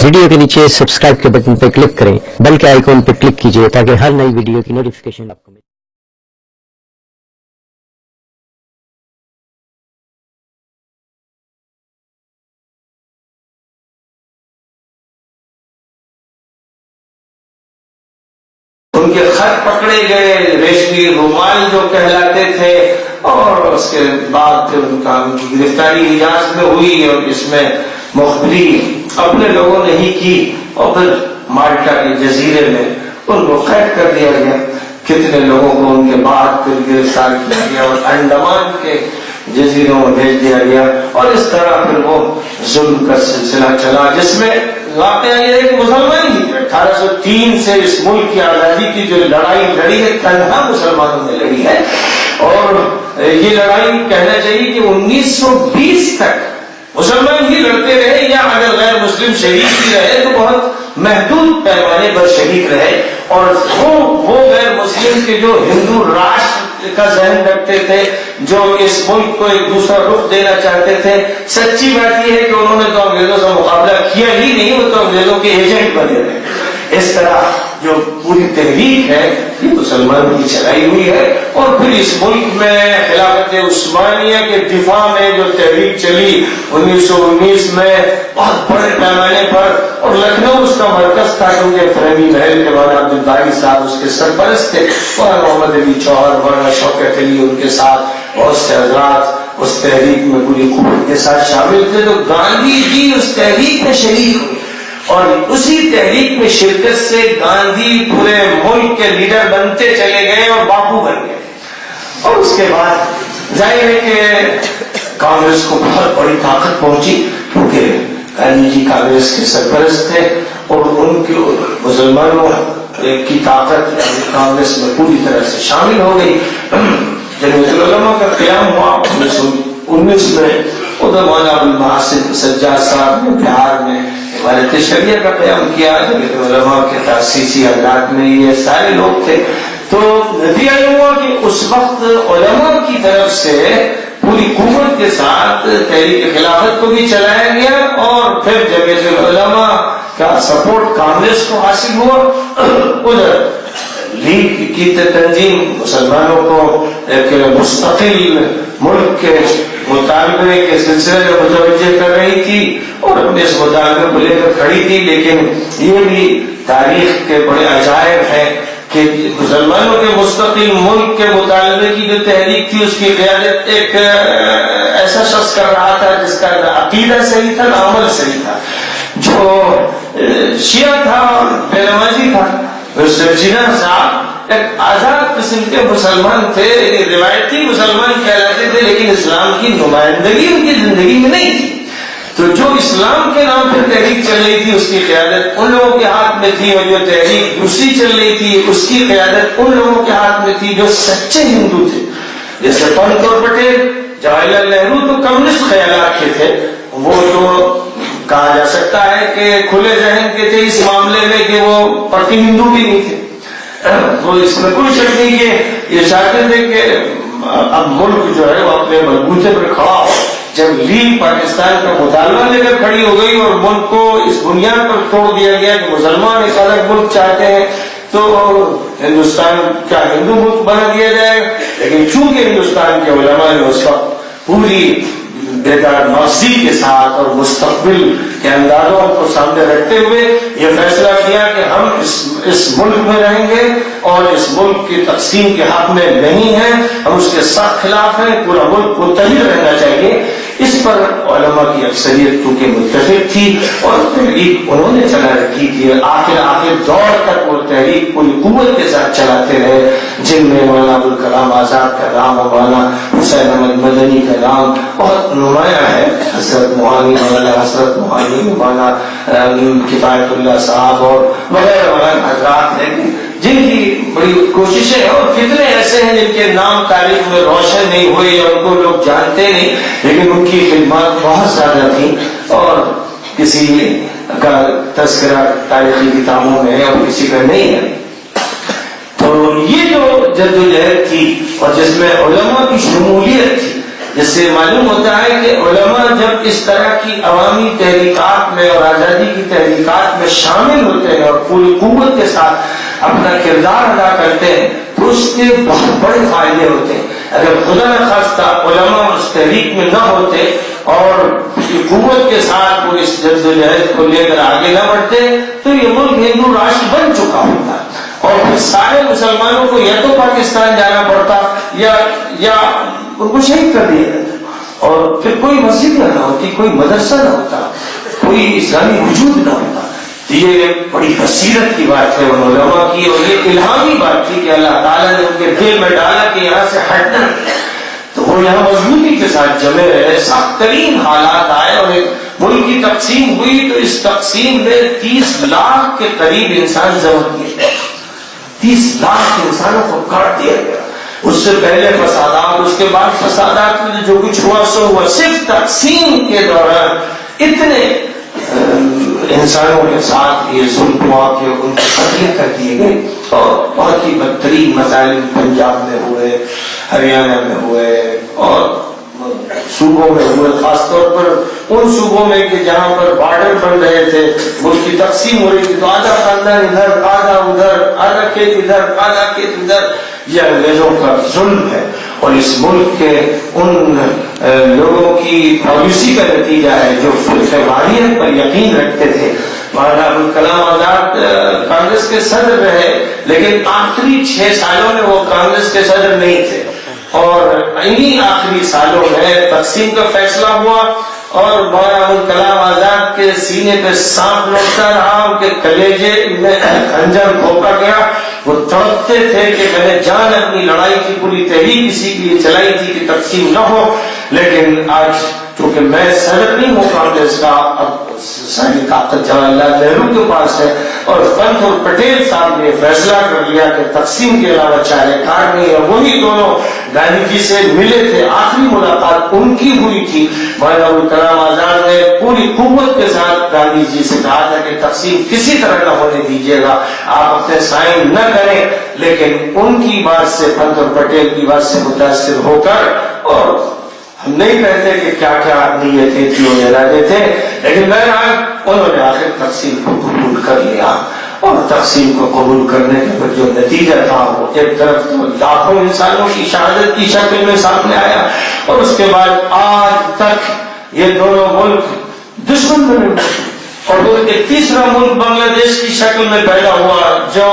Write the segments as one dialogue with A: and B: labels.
A: Video کے نیچے subscribe کے بٹن پر کلک کریں، بیل کے آئیکن پر کلک کیجیے تاکہ ہر نئی ویڈیو کی نوٹیفیکیشن آپ کو ملے۔
B: ان کے خط پکڑے گئے، ریشمی رومال جو کہلاتے تھے، اور اس کے بعد پھر ان کی گرفتاری حجاز میں ہوئی اور اس میں مخبری اپنے لوگوں نے ہی کی، اور پھر مالٹا کے جزیرے میں ان کو قید کر دیا گیا۔ کتنے لوگوں کو ان کے بعد پھر گرفتار کیا گیا اور انڈمان کے جزیروں میں بھیج دیا گیا، اور اس طرح پھر وہ ظلم کا سلسلہ چلا، جس میں واقعہ یہ ہے کہ مسلمان ہی 1803 سے اس ملک کی آزادی کی جو لڑائی لڑی ہے، تنہا مسلمانوں نے لڑی ہے، اور یہ لڑائی کہنا چاہیے کہ 1920 تک مسلمان ہی لڑتے رہے، یا اگر غیر مسلم شریک بھی رہے تو بہت محدود پیمانے پر شریک رہے، اور وہ غیر مسلم کے جو ہندو راشٹر کا ذہن رکھتے تھے، جو اس ملک کو ایک دوسرا رخ دینا چاہتے تھے، سچی بات یہ ہے کہ انہوں نے تو انگریزوں سے مقابلہ کیا ہی نہیں، وہ تو انگریزوں کے ایجنٹ بنے رہے۔ اس طرح جو پوری تحریک ہے یہ مسلمانوں کی چلائی ہوئی ہے، اور پھر اس ملک میں خلافت عثمانیہ کے دفاع میں جو تحریک چلی 1919 میں بہت بڑے پیمانے پر، اور لکھنؤ اس کا مرکز تھا، کیونکہ فرمی محل کے مولانا عبد الباری صاحب اس کے سرپرست تھے، مولانا محمد علی چوہر، مولانا شوکت علی ان کے ساتھ بہت سے حضرات اس تحریک میں پوری قوت کے ساتھ شامل تھے۔ تو گاندھی جی اس تحریک میں شریک ہوئے، اور اسی تحریک میں شرکت سے گاندھی پورے ملک کے لیڈر بنتے چلے گئے اور باپو بن گئے، اور اس کے بعد ظاہر ہے کہ کانگریس کو بہت بڑی طاقت پہنچی، کیونکہ گاندھی جی کانگریس کے سرپرست تھے، اور ان کی مسلمانوں کی طاقت کانگریس میں پوری طرح سے شامل ہو گئی۔ جمعیت العلماء کا قیام ہوا 1919 میں، ادھر مولانا ابوالمحاسن سجاد صاحب نے بہار میں عمارت شریعہ کا قیام کیا، جمعیت العلماء کے تاسیسی حضرات میں یہ سارے لوگ تھے۔ تو نتیجہ یہ ہوا کہ اس وقت علماء کی طرف سے پوری قوت کے ساتھ تحریک خلافت کو بھی چلایا گیا، اور پھر جمعیت العلماء کا سپورٹ کانگریس کو حاصل ہوا۔ ادھر لیگ کی تنظیم مسلمانوں کو ایک مستقل ملک کے مطالبے کے سلسلے میں متوجہ کر رہی تھی، اور اپنے اس مطالبے کو لے کر کھڑی تھی، لیکن یہ بھی تاریخ کے بڑے عجائب ہیں کہ مسلمانوں کے مستقل ملک کے مطالبے کی جو تحریک تھی، اس کی قیادت ایک ایسا شخص کر رہا تھا جس کا نہ عقیدہ صحیح تھا نہ عمل صحیح تھا، جو شیعہ تھا اور بے نمازی تھا۔ جناح صاحب ایک آزاد قسم کے مسلمان تھے، روایتی مسلمان کہلاتے تھے، لیکن اسلام کی نمائندگی ان کی زندگی میں نہیں تھی۔ تو جو اسلام کے نام پر تحریک چل رہی تھی، اس کی قیادت ان لوگوں کے ہاتھ میں تھی، اور جو تحریک دوسری چل رہی تھی اس کی قیادت ان لوگوں کے ہاتھ میں تھی جو سچے ہندو تھے، جیسے پنت اور پٹیل۔ جواہر لال نہرو تو کمیونسٹ خیالات کے تھے، وہ تو کہا جا سکتا ہے کہ کھلے ذہن کے تھے اس معاملے میں کہ وہ پکی ہندو بھی نہیں تھے۔ تو اس میں کوئی شک نہیں کہ یہ چاہتے تھے کہ اب ملک جو ہے وہ اپنے بلبوتے پر کھڑا ہو۔ جب لیگ پاکستان کا مطالبہ لے کر کھڑی ہو گئی اور ملک کو اس بنیاد پر توڑ دیا گیا کہ مسلمان ایک الگ ملک چاہتے ہیں، تو ہندوستان کا ہندو ملک بنا دیا جائے گا، لیکن چونکہ ہندوستان کے علماء نے اس وقت پوری بیدار مغزی کے ساتھ اور مستقبل کے اندازوں کو سامنے رکھتے ہوئے یہ فیصلہ کیا کہ ہم اس ملک میں رہیں گے، اور اس ملک کی تقسیم کے حق میں نہیں ہیں، ہم اس کے سخت خلاف ہیں، پورا ملک متحد رہنا چاہیے۔ اس پر علماء کی اکثریت کیونکہ متفق تھی، اور تحریک انہوں نے چلا رکھی تھی، آخر دور تک وہ تحریک پوری قوت کے ساتھ چلاتے رہے، جن میں مولانا ابوالکلام آزاد کا نام اور مولانا حسین احمد مدنی کا نام بہت نمایاں ہے، حضرت موانی، مولانا حضرت موانی، مولانا کفایت اللہ صاحب اور وغیرہ وغیرہ حضرات ہیں جن کی بڑی کوششیں ہیں، اور کتنے ایسے ہیں جن کے نام تاریخ میں روشن نہیں ہوئے یا ان کو لوگ جانتے نہیں، لیکن ان کی خدمات بہت زیادہ تھیں، اور کسی کا تذکرہ تاریخی کتابوں میں ہے اور کسی کا نہیں ہے۔ تو یہ جو جدوجہد تھی، اور جس میں علماء کی شمولیت تھی، جس سے معلوم ہوتا ہے کہ علماء جب اس طرح کی عوامی تحریکات میں اور آزادی کی تحریکات میں شامل ہوتے ہیں اور پوری قوت کے ساتھ اپنا کردار ادا کرتے ہیں تو اس کے بہت بڑے فائدے ہوتے ہیں. اگر خدا نخواستہ علماء اس تحریک میں نہ ہوتے اور قوت کے ساتھ وہ اس جد و جہد کو لے کر آگے نہ بڑھتے تو یہ ملک ہندو راشٹر بن چکا ہوتا اور پھر سارے مسلمانوں کو یا تو پاکستان جانا پڑتا یا ان کو شہید کر دیا جاتا اور پھر کوئی مسجد نہ ہوتی, کوئی مدرسہ نہ ہوتا, کوئی اسلامی وجود نہ ہوتا. یہ بڑی بصیرت کی بات ہے ان علماء کی اور یہ الہامی بات تھی کہ اللہ تعالیٰ نے ان کے دل میں ڈالا کہ یہاں سے ہٹنا تو وہ یہاں مضبوطی کے ساتھ جمے رہے. سخت ترین حالات آئے اور ایک ملک کی تقسیم ہوئی تو اس تقسیم میں 30 لاکھ کے قریب انسان ضبط کیے گئے. 30 لاکھ انسانوں کو کاٹ دیا گیا. اس سے پہلے فسادات, اس کے بعد فسادات میں جو کچھ ہوا سو ہوا. صرف تقسیم کے دوران اتنے انسانوں کے ساتھ یہ ظلم ہوا کہ ان کے قتل کر دیے گئے اور بہت ہی بدترین مظالم پنجاب میں ہوئے, ہریانہ میں ہوئے اور صوبوں میں ہوئے, خاص طور پر ان صوبوں میں کہ جہاں پر بارڈر بن رہے تھے, ملک کی تقسیم ہو رہی تھی تو آدھا خاندان ادھر, آدھا ادھر, آدھا کھیت ادھر, آدھا کھیت ادھر. یہ انگریزوں کا ظلم ہے اور اس ملک کے ان لوگوں کی پالیسی کا نتیجہ ہے جو فرقہ واریت پر یقین رکھتے تھے. مولانا ابوالکلام آزاد کانگریس کے صدر رہے لیکن آخری 6 سالوں میں وہ کانگریس کے صدر نہیں تھے اور انہی آخری سالوں میں تقسیم کا فیصلہ ہوا اور مولانا ابوالکلام آزاد کے سینے پہ سانپ لوٹتا رہا, ان کے کلیجے میں خنجر گھونپا گیا. وہ تڑپتے تھے کہ میں نے جان اپنی لڑائی کی پوری تحریک اسی کے لیے چلائی تھی کہ تقسیم نہ ہو, لیکن آج چونکہ میں صدر نہیں ہوں کانگریس کا, اب ساری طاقت جواہر لال نہرو کے پاس ہے اور پنت اور پٹیل صاحب نے فیصلہ کر لیا کہ تقسیم کے علاوہ چارے کار نہیں ہے. وہی دونوں گاندھی جی سے ملے تھے, آخری ملاقات ان کی ہوئی تھی. مولانا ابوالکلام آزاد نے پوری قوت کے ساتھ گاندھی جی سے کہا تھا کہ تقسیم کسی طرح نہ ہونے دیجیے گا, آپ اپنے سائن نہ کریں. لیکن ان کی بات سے, پنت اور پٹیل کی بات سے متاثر ہو کر, اور ہم نہیں کہتے کہ کیا کیا نیتیں تھی اور ارادے تھے, لیکن بہرحال انہوں نے آخر تقسیم کو قبول کر لیا اور تقسیم کو قبول کرنے کے بعد جو نتیجہ تھا وہ ایک طرف تو لاکھوں انسانوں کی شہادت کی شکل میں سامنے آیا اور اس کے بعد آج تک یہ دونوں ملک دشمن بنے اور ایک تیسرا ملک بنگلہ دیش کی شکل میں پیدا ہوا جو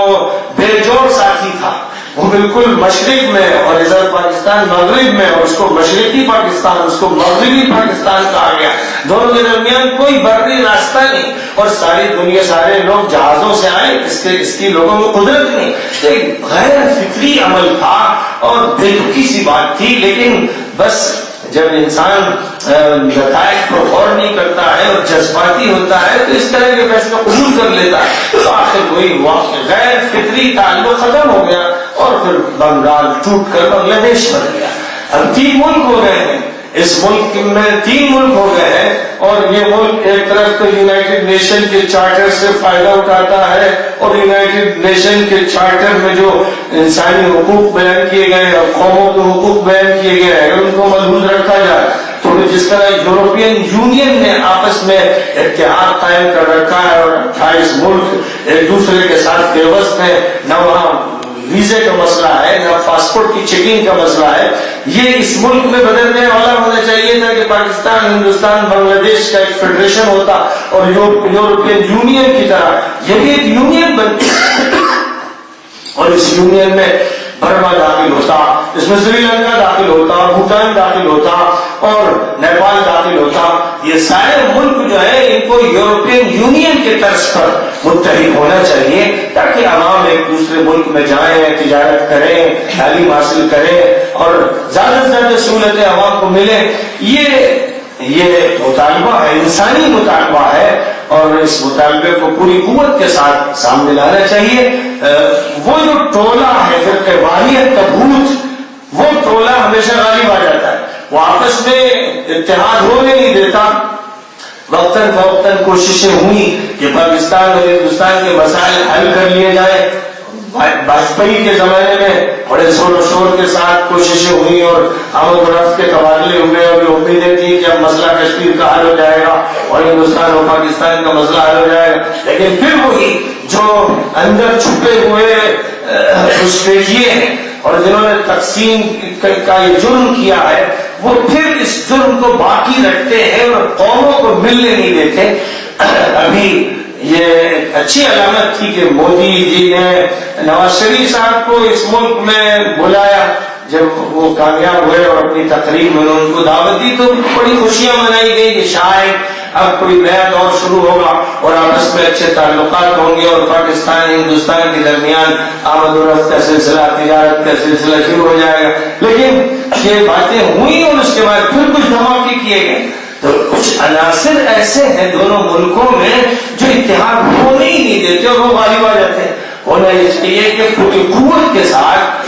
B: بے جوڑ ساتھی تھا. وہ بالکل مشرق میں اور ادھر پاکستان مغرب میں, اور اس کو مشرقی پاکستان, اس کو مغربی پاکستان کہا گیا. دونوں کے درمیان کوئی بری راستہ نہیں اور ساری دنیا, سارے لوگ جہازوں سے آئے, اس کی لوگوں کو قدرت نہیں. ایک غیر فکری عمل تھا اور بے دکھی سی بات تھی, لیکن بس جب انسان نتائج کو غور نہیں کرتا ہے اور جذباتی ہوتا ہے تو اس طرح کے فیصلہ قبول کر لیتا ہے تو آخر وہی واقع غیر فطری تعلق ختم ہو گیا اور پھر بنگال ٹوٹ کر بنگلہ دیش بن گیا. اب 3 ملک ہو گئے ہیں, اس ملک میں 3 ملک ہو گئے ہیں اور یہ ملک ایک طرف تو یونائٹڈ نیشن کے چارٹر سے فائدہ اٹھاتا ہے اور یونائٹڈ نیشن کے چارٹر میں جو انسانی حقوق بیان کیے گئے اور قوموں کے حقوق بیان کیے گئے ہیں ان کو ملحوظ رکھا جائے. تو جس طرح یورپین یونین نے آپس میں اتحاد قائم کر رکھا ہے اور 28 ملک ایک دوسرے کے ساتھ پیوست ہیں, نہ وہاں ویزے کا مسئلہ ہے نہ پاسپورٹ کی چیکنگ کا مسئلہ ہے, یہ اس ملک میں بدلنے والا ہونا چاہیے تھا کہ پاکستان, ہندوستان, بنگلہ دیش کا ایک فیڈریشن ہوتا اور یورپین یونین کی طرح یہ بھی ایک یونین بنتی اور اس یونین میں برما داخل ہوتا, اس میں سری لنکا داخل ہوتا, بھوٹان داخل ہوتا اور نیپال داخل ہوتا. یہ سارے ملک جو ہے ان کو یورپین یونین کے طرز پر متحد ہونا چاہیے تاکہ عوام ایک دوسرے ملک میں جائیں, تجارت کریں, تعلیم حاصل کریں اور زیادہ سے زیادہ سہولتیں عوام کو ملیں. یہ مطالبہ ہے, انسانی مطالبہ ہے اور اس مطالبے کو پوری قوت کے ساتھ سامنے لانا چاہیے. وہ جو ٹولہ ہے فرقہ واریت کا بھوت, وہ ٹولہ ہمیشہ غالب آ جاتا ہے, وہ آپس میں اتحاد ہونے نہیں دیتا. وقتاً فوقتاً کوششیں ہوئی کہ پاکستان اور ہندوستان کے مسائل حل کر لیے جائیں, واجپئی کے زمانے میں بڑے زور و شور کے ساتھ کوششیں ہوئی اور آمد و رفت کے تبادلے ہوئے اور یہ امیدیں تھیں کہ اب مسئلہ کشمیر کا حل ہو جائے گا اور ہندوستان اور پاکستان کا مسئلہ حل ہو جائے گا، لیکن پھر وہی جو اندر چھپے ہوئے گھسپیٹیے ہیں اور جنہوں نے تقسیم کا یہ جرم کیا ہے وہ پھر اس جرم کو باقی رکھتے ہیں اور قوموں کو ملنے نہیں دیتے۔ ابھی یہ اچھی علامت تھی کہ مودی جی نے نواز شریف صاحب کو اس ملک میں بلایا، جب وہ کامیاب ہوئے اور اپنی تقریب میں ان کو دعوت دی تو بڑی خوشیاں منائی گئی کہ شاید اب کوئی نیا دور شروع ہوگا اور آپس میں اچھے تعلقات ہوں گے اور پاکستان ہندوستان کے درمیان آمد و رفت کا سلسلہ، تجارت کا سلسلہ شروع ہو جائے گا۔ لیکن یہ باتیں ہوئی اور اس کے بعد پھر کچھ دھماکے کیے گئے، تو کچھ عناصر ایسے ہیں دونوں ملکوں میں جو اتحاد ہونے ہی نہیں دیتے اور وہ غالب آ جاتے ہیں۔ ہونا یہ چاہیے کہ پوری قوت کے ساتھ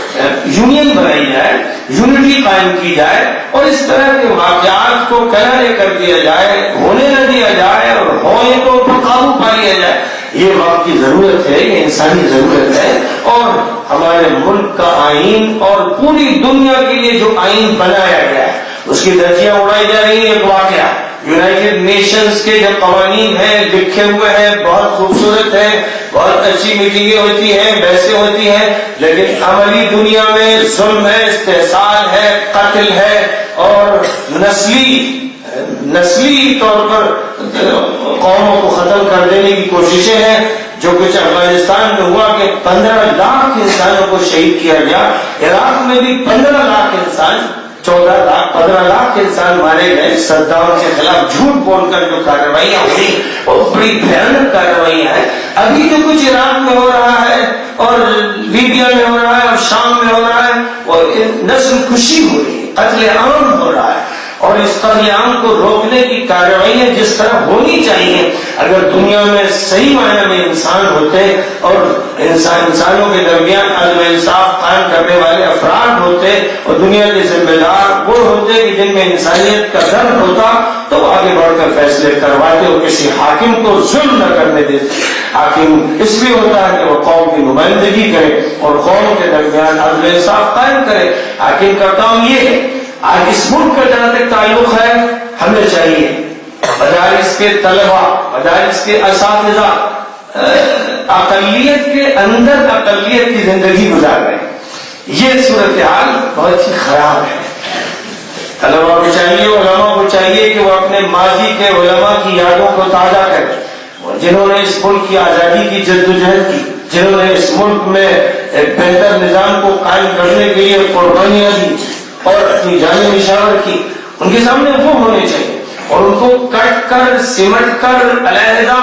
B: یونین بنائی جائے، یونٹی قائم کی جائے اور اس طرح کے واقعات کو کنارے کر دیا جائے، ہونے نہ دیا جائے اور ہوئے تو پر قابو پا لیا جائے۔ یہ وقت کی ضرورت ہے، یہ انسانی ضرورت ہے، اور ہمارے ملک کا آئین اور پوری دنیا کے لیے جو آئین بنایا گیا ہے اس کی درجیاں اڑائی جا رہی ہیں۔ ایک واقعہ یونائٹڈ نیشنز کے جو قوانین ہیں لکھے ہوئے ہیں، بہت خوبصورت ہے، بہت اچھی میٹنگیں ہوتی ہیں، بحثیں ہوتی ہیں، لیکن عملی دنیا میں ظلم ہے، استحصال ہے، قتل ہے اور نسلی طور پر قوموں کو ختم کر دینے کی کوششیں ہیں۔ جو کچھ افغانستان میں ہوا کہ 15 لاکھ انسانوں کو شہید کیا گیا، عراق میں بھی 15 لاکھ انسان، 14 لاکھ 15 لاکھ انسان مارے گئے صدام کے خلاف جھوٹ بول کر جو کارروائیاں ہوئی وہ بڑی بھیانک کارروائیاں ہیں۔ ابھی جو کچھ عراق میں ہو رہا ہے اور لیبیا میں ہو رہا ہے اور شام میں ہو رہا ہے وہ نسل کشی ہو رہی ہے، قتل عام ہو رہا ہے، اور اس قتل عام کو روکنے کی کارروائیاں جس طرح ہونی چاہیے، اگر دنیا میں صحیح معنی میں انسان ہوتے اور انسانوں کے درمیان عدل و انصاف قائم کرنے والے افراد ہوتے اور دنیا کے ذمہ دار وہ ہوتے کہ جن میں انسانیت کا درد ہوتا تو وہ آگے بڑھ کر فیصلے کرواتے اور کسی حاکم کو ظلم نہ کرنے دیتے۔ حاکم اس لیے ہوتا ہے کہ وہ قوم کی نمائندگی کرے اور قوم کے درمیان عدل و انصاف قائم کرے۔ حاکم کا کام یہ ہے۔ آج اس ملک کا جہاں تک تعلق ہے ہمیں چاہیے مدارس کے طلبا، مدارس کے اساتذہ اقلیت کے اندر اقلیت کی زندگی گزار رہے ہیں۔ یہ صورتحال بہت ہی خراب ہے۔ طلبا کو چاہیے، علماء کو چاہیے کہ وہ اپنے ماضی کے علماء کی یادوں کو تازہ کریں، جنہوں نے اس ملک کی آزادی کی جدوجہد کی، جنہوں نے اس ملک میں ایک بہتر نظام کو قائم کرنے کے لیے قربانیاں دی اور اپنی جانیں نشاور کی، ان کے سامنے وہ ہونے چاہیے اور ان کو کٹ کر سمٹ کر علیحدہ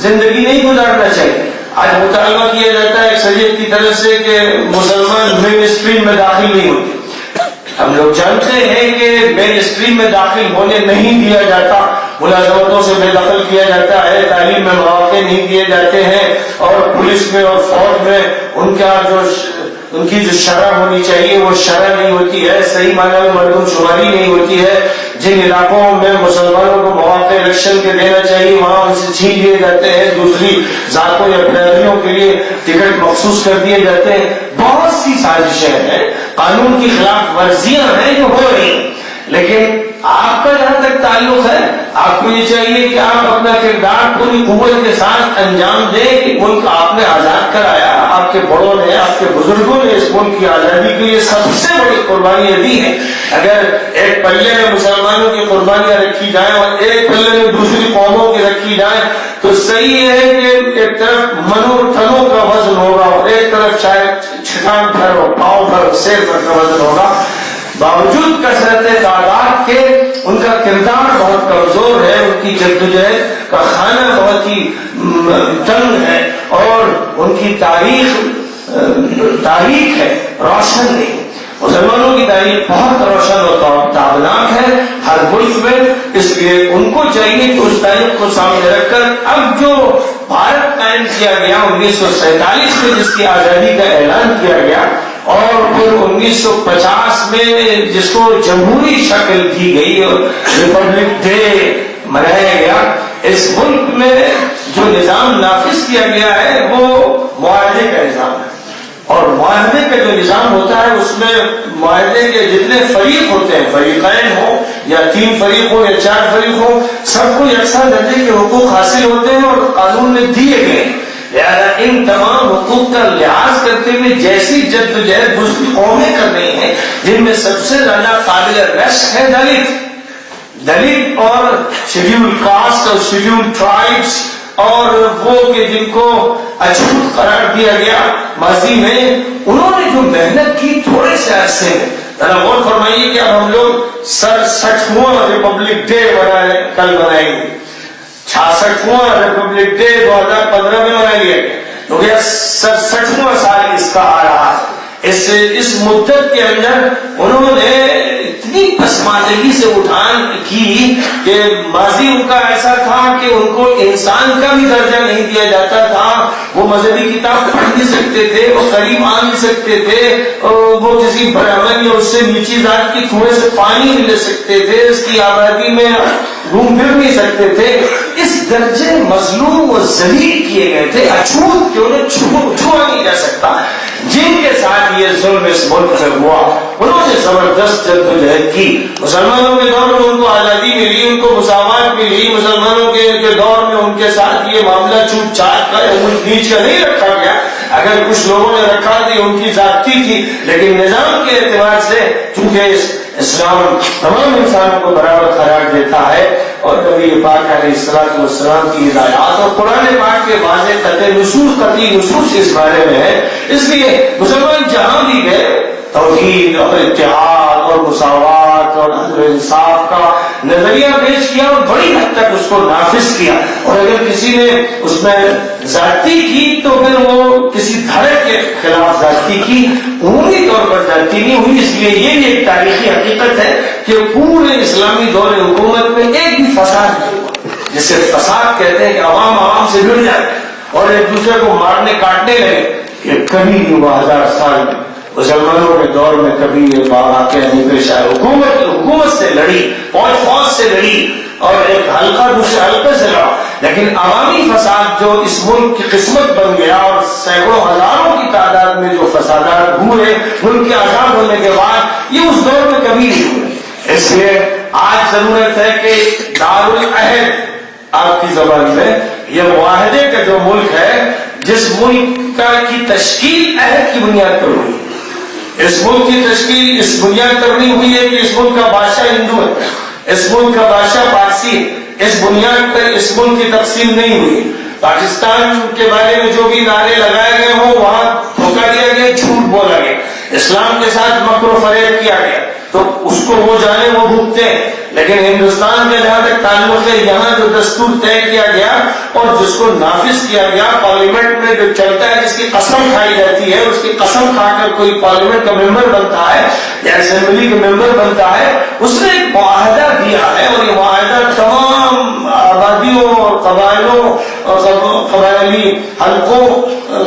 B: زندگی نہیں گزارنا چاہیے۔ آج مطالبہ کیا جاتا ہے شریعت کی طرف سے کہ مسلمان مین اسٹریم میں داخل نہیں ہوتے۔ ہم لوگ جانتے ہیں کہ مین اسٹریم میں داخل ہونے نہیں دیا جاتا، ملازمتوں سے بے دخل کیا جاتا ہے، تعلیم میں مواقع نہیں دیے جاتے ہیں اور پولیس میں اور فوج میں ان کی جو شرح ہونی چاہیے وہ شرح نہیں ہوتی ہے، صحیح معنی میں مردم شماری نہیں ہوتی ہے۔ جن علاقوں میں مسلمانوں کو مواقع الیکشن کے دینا چاہیے وہاں ان سے چھین لیے جاتے ہیں، دوسری ذاتوں یا برادریوں کے لیے ٹکٹ مخصوص کر دیے جاتے ہیں۔ بہت سی سازشیں ہیں، قانون کی خلاف ورزیاں ہیں جو ہو رہی ہیں، لیکن آپ کا جہاں تک تعلق ہے آپ کو یہ چاہیے کہ آپ اپنا کردار پوری قوت کے ساتھ انجام دیں کہ ملک آپ نے آزاد کرایا، آپ کے بڑوں نے، آپ کے بزرگوں نے اس ملک کی آزادی کے لیے سب سے بڑی قربانیاں دی ہیں۔ اگر ایک پلے میں مسلمانوں کی قربانیاں رکھی جائیں اور ایک پلے میں دوسری قوموں کی رکھی جائیں تو صحیح ہے کہ ایک طرف منور تنوں کا وزن ہوگا اور ایک طرف شاید چھٹان بھر اور پاؤں بھر سیر بھر کا وزن ہوگا۔ باوجود کثرت تعداد کے ان کا کردار بہت کمزور ہے، ان کی جدوجہد کا خانہ بہت ہی تنگ ہے اور ان کی تاریخ ہے روشن نہیں۔ مسلمانوں کی تاریخ بہت روشن اور تابناک ہے ہر ملک میں، اس لیے ان کو چاہیے کہ اس تاریخ کو سامنے رکھ کر اب جو بھارت قائم کیا گیا 1947 میں جس کی آزادی کا اعلان کیا گیا اور پھر 1950 میں جس کو جمہوری شکل دی گئی اور ریپبلک ڈے منایا گیا، اس ملک میں جو نظام نافذ کیا گیا ہے وہ معاہدے کا نظام ہے۔ اور معاہدے کا جو نظام ہوتا ہے اس میں معاہدے کے جتنے فریق ہوتے ہیں، فریقین ہوں یا 3 فریق ہوں یا 4 فریق ہوں، سب کو یکساں درجے کے حقوق حاصل ہوتے ہیں اور قانون میں دیے گئے ہیں۔ لہٰذا ان تمام حقوق کا لحاظ کرتے ہوئے جیسی جدوجہد دوسری قومیں کر رہی ہیں، جن میں سب سے زیادہ قابل رشک ہے دلت اور شیڈیول کاسٹ اور شیڈیول ٹرائبس، اور وہ کہ جن کو اچھوت قرار دیا گیا ماضی میں، انہوں نے جو محنت کی تھوڑے سے عرصے میں، ذرا غور فرمائیے کہ اب ہم لوگ 67واں ریپبلک ڈے کل منائیں گے، 66واں ریپبلک ڈے 2015 میں منایا گیا، تو گیا 67واں سال اس کا آ رہا ہے۔ اس مدت کے اندر انہوں نے اتنی پسماندگی سے اٹھان کی کہ ماضی ان کا ایسا تھا کہ ان کو انسان کا بھی درجہ نہیں دیا جاتا تھا، وہ مذہبی کتاب پڑھ نہیں سکتے تھے، وہ قریب آ نہیں سکتے تھے، وہ کسی برہمن یا اس سے نیچی ذات کی کنویں سے پانی نہیں لے سکتے تھے، اس کی آبادی میں گھوم پھر نہیں سکتے تھے، اس درجے مظلوم و ذلیل کیے گئے تھے، اچھوت کہ انہیں چھوا نہیں جا سکتا۔ جن کے ساتھ یہ ظلم اس ملک میں ہوا انہوں نے زبردست جدوجہد کی۔ مسلمانوں کے دور میں ان کو آزادی ملی، ان کو مساوات ملی، مسلمانوں کے دور میں ان کے ساتھ یہ معاملہ چھوٹ چھاٹ کا یا اونچ نیچ کا نہیں رکھا گیا، اگر کچھ لوگوں نے رکھا تھی ان کی ذاتی تھی، لیکن نظام کے اعتبار سے چونکہ اسلام تمام انسانوں کو برابر قرار دیتا ہے، اور نبی پاک علیہ الصلوۃ والسلام کی ہدایات اور قرآن پاک کے واضح قطعی نصوص اس بارے میں ہے، اس لیے مسلمان جہاں بھی گئے توحید اور اتحاد اور مساوات اور عدل و انصاف کا نظریہ پیش کیا اور بڑی حد تک اس کو نافذ کیا، اور اگر کسی نے اس میں زیادتی کی تو پھر وہ کسی دھڑک کے خلاف زیادتی کی، عمومی طور پر زیادتی نہیں ہوئی۔ اس لیے یہ بھی ایک تاریخی حقیقت ہے کہ پورے اسلامی دور حکومت میں ایک بھی فساد نہیں ہوا، جسے فساد کہتے ہیں کہ عوام سے بھڑ جائے اور ایک دوسرے کو مارنے کاٹنے لگے، کہ کبھی نہیں ہوا 1000 سال میں۔ مسلمانوں کے دور میں کبھی یہ واقعہ نہیں پیش آیا، حکومت سے لڑی، فوج سے لڑی اور ایک حلقہ دوسرے حلقے سے لڑا، لیکن عوامی فساد جو اس ملک کی قسمت بن گیا اور سینکڑوں ہزاروں کی تعداد میں جو فسادات ہوئے ملک کے آزاد ہونے کے بعد، یہ اس دور میں کبھی نہیں ہوئے۔ اس لیے آج ضرورت ہے کہ دارالعہد، آپ کی زبان میں یہ معاہدے کا جو ملک ہے، جس ملک کی تشکیل عہد کی بنیاد پر ہوئی، اس ملک کی تشکیل اس بنیاد پر نہیں ہوئی ہے کہ اس ملک کا بادشاہ ہندو ہے، اس ملک کا بادشاہ پارسی ہے، اس بنیاد پر اس ملک کی تقسیم نہیں ہوئی۔ پاکستان کے بارے میں جو بھی نعرے لگائے گئے ہوں وہاں دھوکہ دیا گیا، جھوٹ بولا گیا، اسلام کے ساتھ مکر و فریب کیا گیا، تو اس کو وہ جانے وہ بھوگتے ہیں، لیکن ہندوستان کے جہاں تک تعلق ہے، یہاں جو دستور طے کیا گیا اور جس کو نافذ کیا گیا، پارلیمنٹ میں جو چلتا ہے، جس کی قسم کھائی جاتی ہے، اس کی قسم کھا کر کوئی پارلیمنٹ کا ممبر بنتا ہے یا اسمبلی کا ممبر بنتا ہے، اس نے ایک معاہدہ دیا ہے، اور یہ معاہدہ تمام آبادیوں اور قبائلوں اور قبائلی حلقوں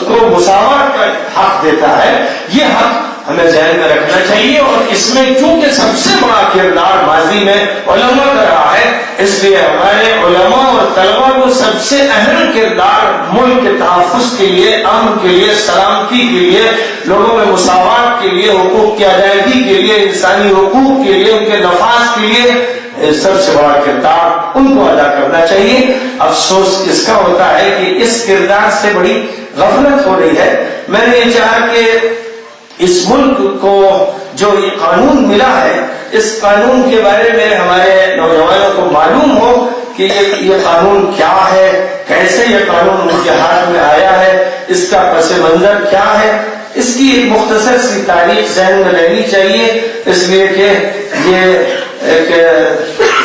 B: کو مساوات کا حق دیتا ہے۔ یہ حق ہمیں ذہن میں رکھنا چاہیے، اور اس میں چونکہ سب سے بڑا کردار ماضی میں علماء کا رہا ہے، اس لیے ہمارے علماء اور طلباء کو سب سے اہم کردار ملک کے تحفظ کے لیے، امن کے لیے، سلامتی کے لیے، لوگوں میں مساوات کے لیے، حقوق کی ادائیگی کے لیے، انسانی حقوق کے لیے، ان کے نفاذ کے لیے سب سے بڑا کردار ان کو ادا کرنا چاہیے۔ افسوس اس کا ہوتا ہے کہ اس کردار سے بڑی غفلت ہو رہی ہے۔ میں نے یہ چاہا کہ اس ملک کو جو یہ قانون ملا ہے، اس قانون کے بارے میں ہمارے نوجوانوں کو معلوم ہو کہ یہ قانون کیا ہے، کیسے یہ قانون ان کے ہاتھ میں آیا ہے، اس کا پس منظر کیا ہے، اس کی ایک مختصر سی تاریخ ذہن میں رہنی چاہیے، اس لیے کہ یہ ایک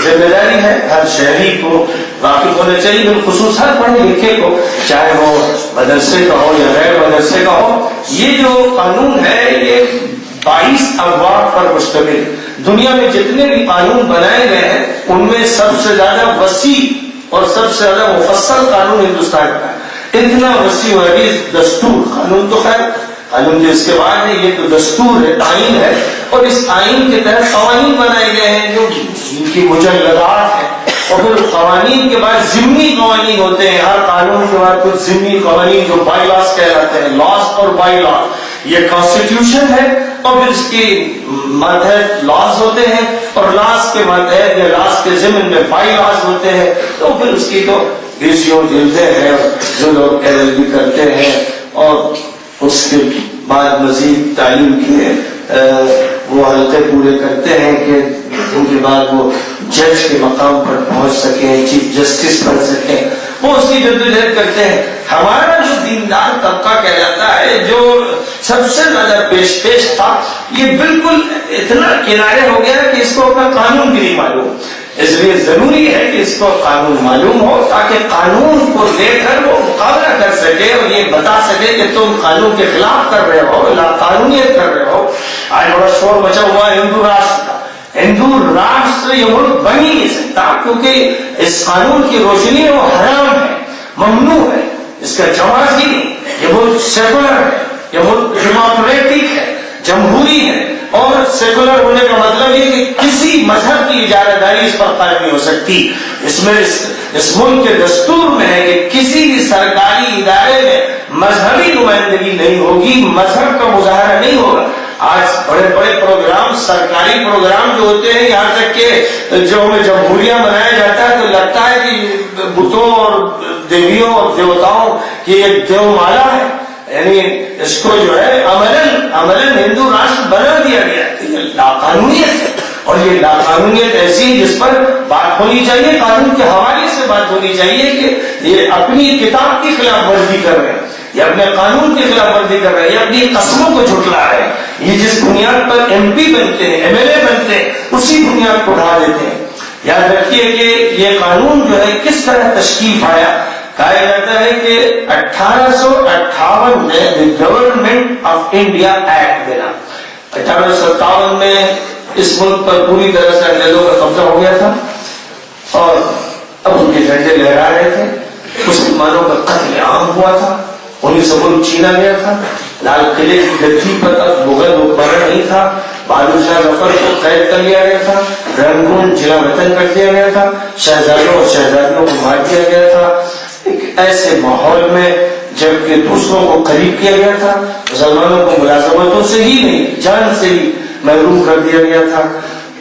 B: ذمہ داری ہے، ہر شہری کو واقف ہونا چاہیے، بالخصوص ہر پڑھے لکھے کو، چاہے وہ مدرسے کا ہو یا غیر مدرسے کا ہو۔ یہ جو قانون ہے یہ 22 ابواب پر مشتمل، دنیا میں جتنے بھی قانون بنائے گئے ہیں ان میں سب سے زیادہ وسیع اور سب سے زیادہ مفصل قانون ہندوستان کا ہے۔ اتنا وسیع و عریض دستور، قانون تو خیر قانون جو اس کے بعد ہے، یہ تو دستور ہے، آئین ہے، اور اس آئین کے تحت قوانین بنائے گئے ہیں جو ان کی مجلدات ہیں، اور پھر قوانین کے بعد ضمنی قوانین ہوتے ہیں، ہر قانون کے بعد کچھ ضمنی قوانین جو بائی لاس کہلاتے ہیں، لاس اور بائی لاس، یہ کانسٹیٹیوشن ہے اور پھر اس کی ماتحت لاز ہوتے ہیں اور لاز کے ماتحت یا لاز کے ضمن میں بائی لاز ہوتے ہیں. تو پھر اس کی تو ریشیو جلدیں ہیں جو لوگ ایل ایل بی کرتے ہیں اور اس کے بعد مزید تعلیم کے وہ حلقے پورے کرتے ہیں کہ ان کے بعد وہ جج کے مقام پر پہنچ سکیں, چیف جسٹس بن سکیں, وہ اس کی جدوجہد کرتے ہیں. ہمارا جو دیندار طبقہ کہلاتا ہے جو سب سے زیادہ پیش تھا, یہ بالکل اتنا کنارے ہو گیا کہ اس کو اپنا قانون بھی نہیں معلوم. اس لیے ضروری ہے کہ اس کو قانون معلوم ہو تاکہ قانون کو لے کر وہ مقابلہ کر سکے اور یہ بتا سکے کہ تم قانون کے خلاف کر رہے ہو, لا قانونیت کر رہے ہو. آج بڑا شور مچا ہوا ہے ہندو راشٹر کا. ہندو راشٹر یہ ملک بن ہی نہیں سکتا کیونکہ اس قانون کی روشنی میں وہ حرام ہے, ممنوع ہے, اس کا جواز ہی نہیں. یہ ملک سیکولر ہے, یہ ملک ڈیموکریٹک ہے, جمہوری ہے, اور سیکولر ہونے کا مطلب یہ کہ کسی مذہب کی اجارہ داری اس پر قائم نہیں ہو سکتی. اس میں اس ملک کے دستور میں ہے کہ کسی بھی سرکاری ادارے میں مذہبی نمائندگی نہیں ہوگی, مذہب کا مظاہرہ نہیں ہوگا. آج بڑے بڑے پروگرام, سرکاری پروگرام جو ہوتے ہیں, یہاں تک کہ جو ہمیں جمہوریہ منایا جاتا ہے تو لگتا ہے کہ بتوں اور دیویوں اور دیوتاؤں کی ایک دیو مالا ہے, یعنی اس کو جو ہے عملاً ہندو راشٹر بنا دیا گیا. یہ لاقانونیت ہے اور یہ لاقانونیت ایسی ہے جس پر بات ہونی چاہیے, قانون کے حوالے سے بات ہونی چاہیے کہ یہ اپنی کتاب کی خلاف ورزی کر رہے ہیں, یہ اپنے قانون کی خلاف ورزی کر رہے ہیں, یہ اپنی قسموں کو جھٹلا رہے ہیں. یہ جس بنیاد پر ایم پی بنتے ہیں, ایم ایل اے بنتے ہیں, اسی بنیاد کو اٹھا دیتے ہیں. یاد رکھیے کہ یہ قانون جو ہے کس طرح تشکیل پایا. کہا جاتا ہے کہ 1858 میں the government of India act بنا. 1857 میں اس ملک پر پوری طرح سے انگریزوں کا قبضہ ہو گیا تھا اور اب ان کے جھنڈے لہرا رہے تھے. مسلمانوں کا قتل عام ہوا تھا. 1900 ملک چھینا گیا تھا. لال قلعے کی گدی پر اب مغل حکمران نہیں تھا. بہادر شاہ ظفر کو قید کر لیا گیا تھا, رنگون ضلع وطن کر دیا گیا تھا, شہزادوں اور شہزادیوں کو مار دیا گیا تھا. ایک ایسے ماحول میں جبکہ دوسروں کو قریب کیا گیا تھا, مسلمانوں کو ملازمتوں سے ہی نہیں جان سے ہی محروم کر دیا گیا تھا.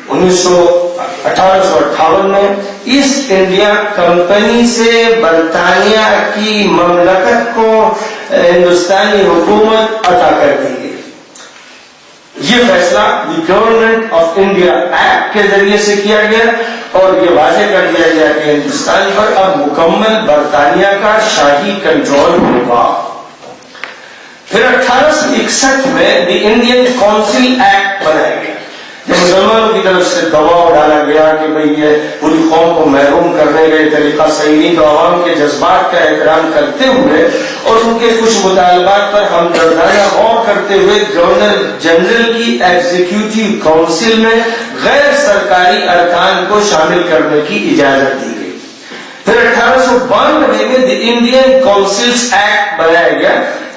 B: 1858 میں ایسٹ انڈیا کمپنی سے برطانیہ کی مملکت کو ہندوستانی حکومت عطا کر دی گئی. یہ فیصلہ دی گورنمنٹ آف انڈیا ایکٹ کے ذریعے سے کیا گیا اور یہ واضح کر دیا گیا کہ ہندوستان پر اب مکمل برطانیہ کا شاہی کنٹرول ہوگا. پھر 1861 میں دی انڈین کونسل ایکٹ بنایا گیا. جب مسلمانوں کی طرف سے دباؤ ڈالا گیا کہ بھئی یہ پوری قوم کو محروم کرنے کا یہ طریقہ صحیح نہیں, تو عوام کے جذبات کا احترام کرتے ہوئے اور ان کے کچھ مطالبات پر ہمدردانہ غور کرتے ہوئے گورنر جنرل کی ایگزیکیوٹیو کونسل میں غیر سرکاری ارکان کو شامل کرنے کی اجازت دی گئی. پھر 1892 میں دی انڈین کونسلز ایکٹ بنایا گیا.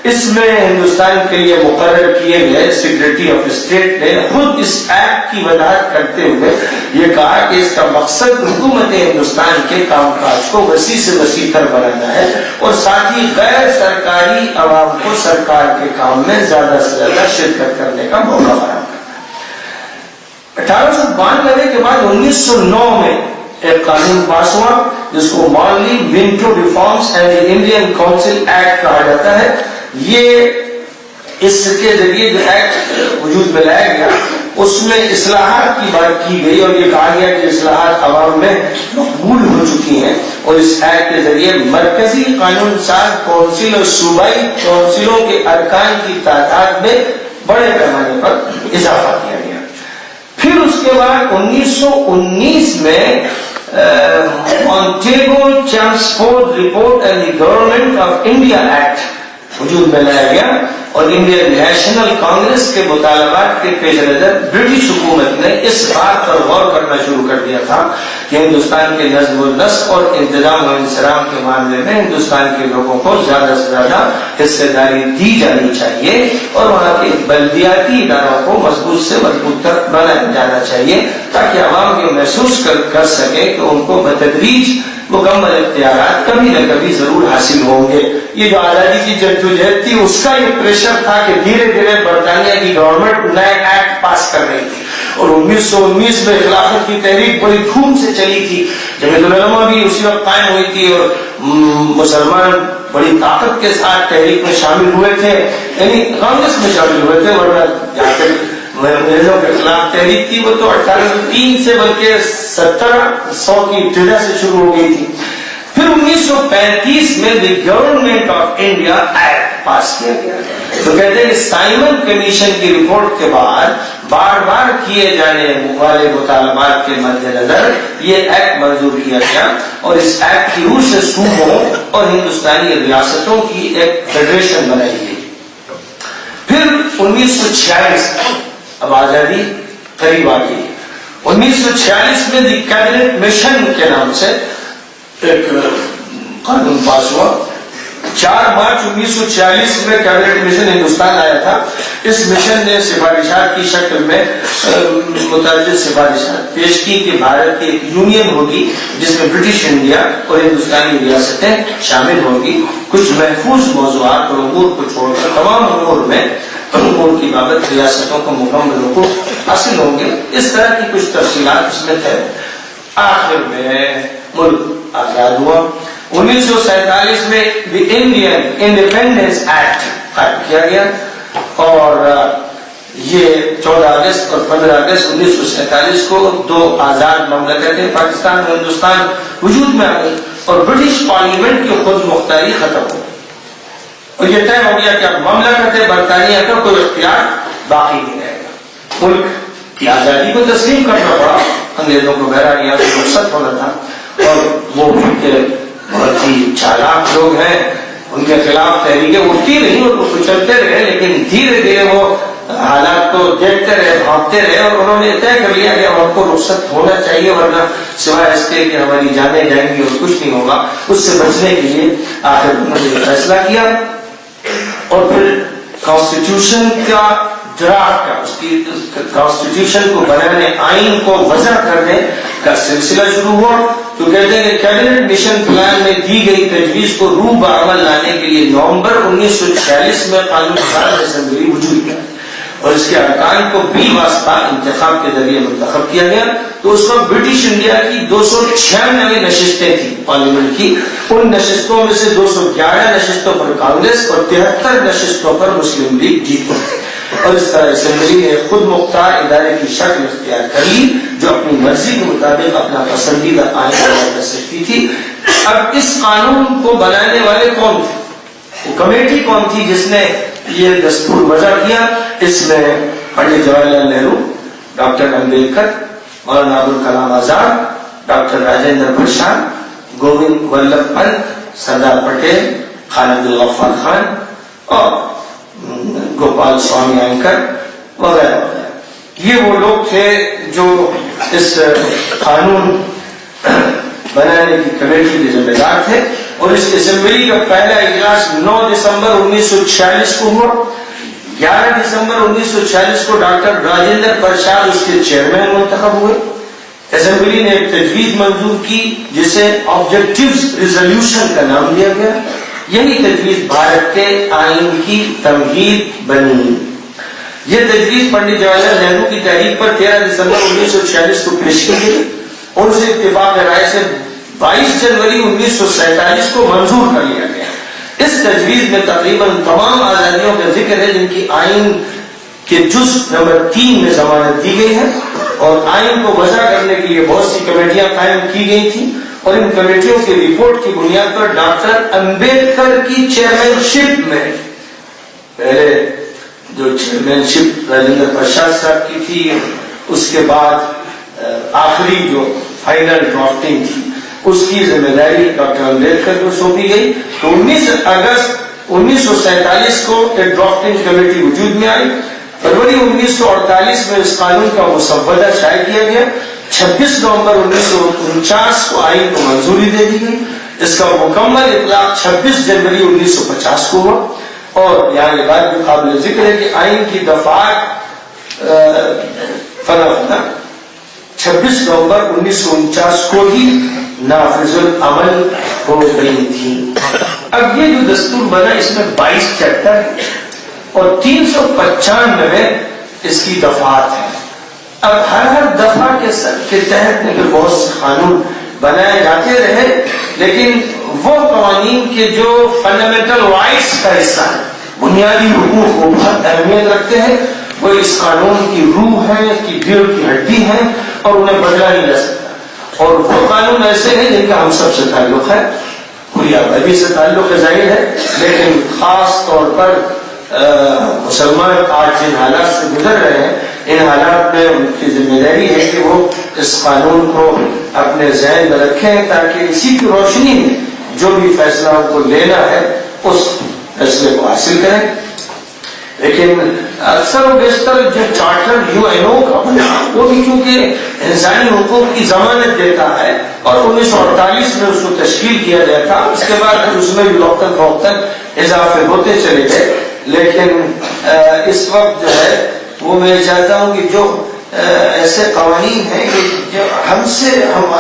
B: اس میں ہندوستان کے لیے مقرر کیے گئے سیکریٹری آف اسٹیٹ نے خود اس ایکٹ کی وضاحت کرتے ہوئے یہ کہا کہ اس کا مقصد حکومت ہندوستان کے کام کاج کو وسیع سے وسیع تر بنانا ہے اور ساتھ ہی غیر سرکاری عوام کو سرکار کے کام میں زیادہ سے زیادہ شرکت کرنے کا موقع فراہم کرنا. 1892 کے بعد 1909 میں ایک قانون پاس ہوا جس کو Morley Minto reforms and the Indian council act کہا جاتا ہے. یہ اس کے ذریعے جو ایکٹ وجود میں لایا گیا اس میں اصلاحات کی بات کی گئی اور یہ کہا گیا کہ اصلاحات عوام میں مقبول ہو چکی ہیں اور اس ایکٹ کے ذریعے مرکزی قانون ساز کونسل اور صوبائی کونسلوں کے ارکان کی تعداد میں بڑے پیمانے پر اضافہ کیا گیا. پھر اس کے بعد 1919 میں Montagu Chelmsford report and the government of India act وجود میں لایا گیا اور انڈین نیشنل کانگریس کے مطالبات کے پیش نظر برٹش حکومت نے اس بات پر غور کرنا شروع کر دیا تھا کہ ہندوستان کے نظم و نسق اور انتظام و انصرام کے معاملے میں ہندوستان کے لوگوں کو زیادہ سے زیادہ حصہ داری دی جانی چاہیے اور وہاں کے بلدیاتی اداروں کو مضبوط سے مضبوط تر بنایا جانا چاہیے تاکہ عوام یہ محسوس کر سکے کہ ان کو بتدریج مکمل اختیارات کبھی نہ کبھی ضرور حاصل ہوں گے. یہ جو آزادی کی جدوجہد تھی اس کا یہ پریشر تھا کہ دھیرے دھیرے برطانیہ کی گورنمنٹ نئے ایکٹ پاس کر رہی تھی، اور 1919 میں خلافت کی تحریک بڑی دھوم سے چلی تھی، جمعیت العلماء بھی اسی وقت قائم ہوئی تھی، اور مسلمان بڑی طاقت کے ساتھ تحریک میں شامل ہوئے تھے، یعنی کانگریس میں شامل ہوئے تھے، ورنہ جہاں تک انگریزوں کے خلاف تحریک تھی وہ تو 1803 سے بلکہ 1700 کی ابتدا سے شروع ہو گئی تھی۔ پھر 1935 میں the government of India act pass کیا گیا، تو کہتے ہیں کہ سائمن کمیشن کی رپورٹ کے بعد بار بار کیے جانے والے مطالبات کے مد نظر یہ ایکٹ منظور کیا گیا، اور اس ایکٹ کی روح سے صوبوں اور ہندوستانی ریاستوں کی ایک فیڈریشن بنائی گئی۔ پھر 1946 اب آزادی قریب آ گئی، 1946 میں دی کیبنٹ مشن کے نام سے ایک قانون پاس ہوا۔ 4 مارچ 1946 میں کیبنٹ مشن ہندوستان آیا تھا۔ اس مشن نے سفارشات کی شکل میں متعدد سفارشات پیش کی کہ بھارت کی ایک یونین ہوگی جس میں برٹش انڈیا اور ہندوستانی ریاستیں شامل ہوگی، کچھ محفوظ موضوعات اور امور کو چھوڑ کر تمام امور کی بابت ریاستوں کو مکمل حقوق حاصل ہوں گے۔ اس طرح کی کچھ تفصیلات اس میں تھے۔ آخر میں ملک آزاد ہوا۔ 1947 میں دی انڈین انڈیپینڈنس ایکٹ قائم کیا گیا، اور یہ 14 اگست اور 15 اگست 1947 کو 2 آزاد مملکتیں پاکستان اور ہندوستان وجود میں آ گئی، اور برٹش پارلیمنٹ کی خود مختاری ختم ہو گئی، اور یہ طے ہو گیا کہ اب مملکت برطانیہ کا کوئی اختیار باقی نہیں رہے گا۔ ملک کی آزادی کو تسلیم کرنا پڑا، انگریزوں کو بہرحال یہاں سے رخصت ہونا تھا، اور وہ ان کے بہت ہی چالاک لوگ ہیں، ان کے خلاف تحریکیں اٹھتی رہی اور وہ کچلتے رہے، لیکن دھیرے دھیرے وہ حالات کو دیکھتے رہے، بھاگتے رہے، اور انہوں نے طے کر لیا کہ ہم کو رخصت ہونا چاہیے، ورنہ سوائے اس کے کہ ہماری جانیں جائیں گی اور کچھ نہیں ہوگا۔ اس سے بچنے کے لیے آخر انہوں نے فیصلہ کیا، اور پھر کانسٹیٹیوشن کا ڈرافٹ، اس کی کانسٹیٹیوشن کو بنانے، آئین کو وضع کرنے کا سلسلہ شروع ہوا۔ تو کہتے ہیں کہ کیبنٹ مشن پلان میں دی گئی تجویز کو روح بعمل لانے کے لیے نومبر 1946 میں قانون ساز اسمبلی وجود میں، اور اس کے ارکان کو بی واسطہ انتخاب کے ذریعے منتخب کیا گیا۔ تو اس وقت برٹش انڈیا کی 296 نشستیں تھیں پارلیمنٹ کی، ان نشستوں میں سے 211 نشستوں پر کانگریس اور 73 نشستوں پر مسلم لیگ جیت گئی، اور اس طرح اسمبلی نے خود مختار ادارے کی شکل اختیار کر لی جو اپنی مرضی کے مطابق اپنا پسندیدہ آئین تیار کر سکتی تھی۔ اب اس قانون کو بنانے والے کون تھے؟ وہ کمیٹی کون تھی جس نے یہ دستور وضع کیا؟ اس میں پنڈت جواہر لال نہرو، ڈاکٹر امبیڈکر، مولانا ابوالکلام آزاد، ڈاکٹر راجندر پرساد، گووند ولبھ پنت، سردار پٹیل، خان عبدالغفار خان، اور گوپال سوامی اینکر وغیرہ وغیرہ۔ یہ وہ لوگ تھے جو اس قانون بنانے کی کمیٹی کے ذمہ دار تھے، اور اس اسمبلی کا پہلا اجلاس 9 دسمبر 1946 کو ہوا۔ 11 دسمبر 1946 کو ڈاکٹر راجندر پرساد اس کے چیئرمین منتخب ہوئے۔ اسمبلی نے ایک تجویز منظور کی جسے آبجیکٹیوز ریزولوشن کا نام دیا گیا۔ یہی تجویز بھارت کے آئین کی تمہید بنی۔ یہ تجویز پنڈت جواہر لال نہرو کی تحریک پر 13 دسمبر 1946 کو پیش کی گئی، اور اسے اتفاق رائے سے 22 جنوری 1947 کو منظور کر لیا گیا۔ اس تجویز میں تقریباً تمام آزادیوں کا ذکر ہے جن کی آئین کے جز نمبر 3 میں ضمانت دی گئی ہے، اور آئین کو وضع کرنے کے لیے بہت سی کمیٹیاں قائم کی گئی تھیں، اور ان کمیٹیوں کی رپورٹ کی بنیاد پر ڈاکٹر امبیڈکر کی چیئرمین شپ میں، پہلے جو چیئرمین شپ راجندر پرساد صاحب کی تھی، اس کے بعد آخری جو فائنل ڈرافٹنگ تھی اس کی ذمہ داری ڈاکٹر امبیڈکر کو سونپی گئی۔ تو 19 اگست 1947 کو ایک ڈرافٹنگ کمیٹی وجود میں آئی۔ فروری 1948 میں اس قانون کا مسودہ شائع کیا گیا۔ 26 نومبر 1949 کو آئین کو منظوری دے دی گئی۔ اس کا مکمل اطلاق 26 جنوری 1950 کو ہوا، اور یہاں یہ بات بھی قابل ذکر ہے کہ آئین کی دفعات فراہم 26 نومبر 1949 کو ہی نافذ العمل ہو گئی تھی۔ اب یہ جو دستور بنا اس میں 22 چیپٹر اور 395 اس کی دفعات ہیں۔ اب ہر دفعہ کے تحت بہت سے قانون بنائے جاتے رہے، لیکن وہ قوانین کے جو فنڈامنٹل رائٹس کا حصہ ہے، بنیادی حقوق کو بہت اہمیت رکھتے ہیں، وہ اس قانون کی روح ہے، کی ریڑھ کی ہڈی ہے اور انہیں بدلا نہیں جا سکتا۔ اور وہ قانون ایسے ہیں جن کا ہم سب سے تعلق ہے، کھلی آبادی سے تعلق ظاہر ہے، لیکن خاص طور پر مسلمان آج جن حالات سے گزر رہے ہیں، ان حالات میں ان کی ذمہ داری ہے کہ وہ اس قانون کو اپنے ذہن میں رکھیں تاکہ اسی کی روشنی میں جو بھی فیصلہ ان کو لینا ہے اس فیصلے کو حاصل کریں۔ لیکن اکثر و بیشتر جو چارٹر UN کا بنا وہ بھی کیونکہ انسانی حقوق کی ضمانت دیتا ہے اور 1948 میں اس کو تشکیل کیا گیا تھا، اس کے بعد اس میں بھی وقتاً فوقتاً اضافے ہوتے چلے گئے، لیکن اس وقت جو ہے وہ میں چاہتا ہوں کہ جو ایسے قوانین ہیں کہ جو ہم سے اور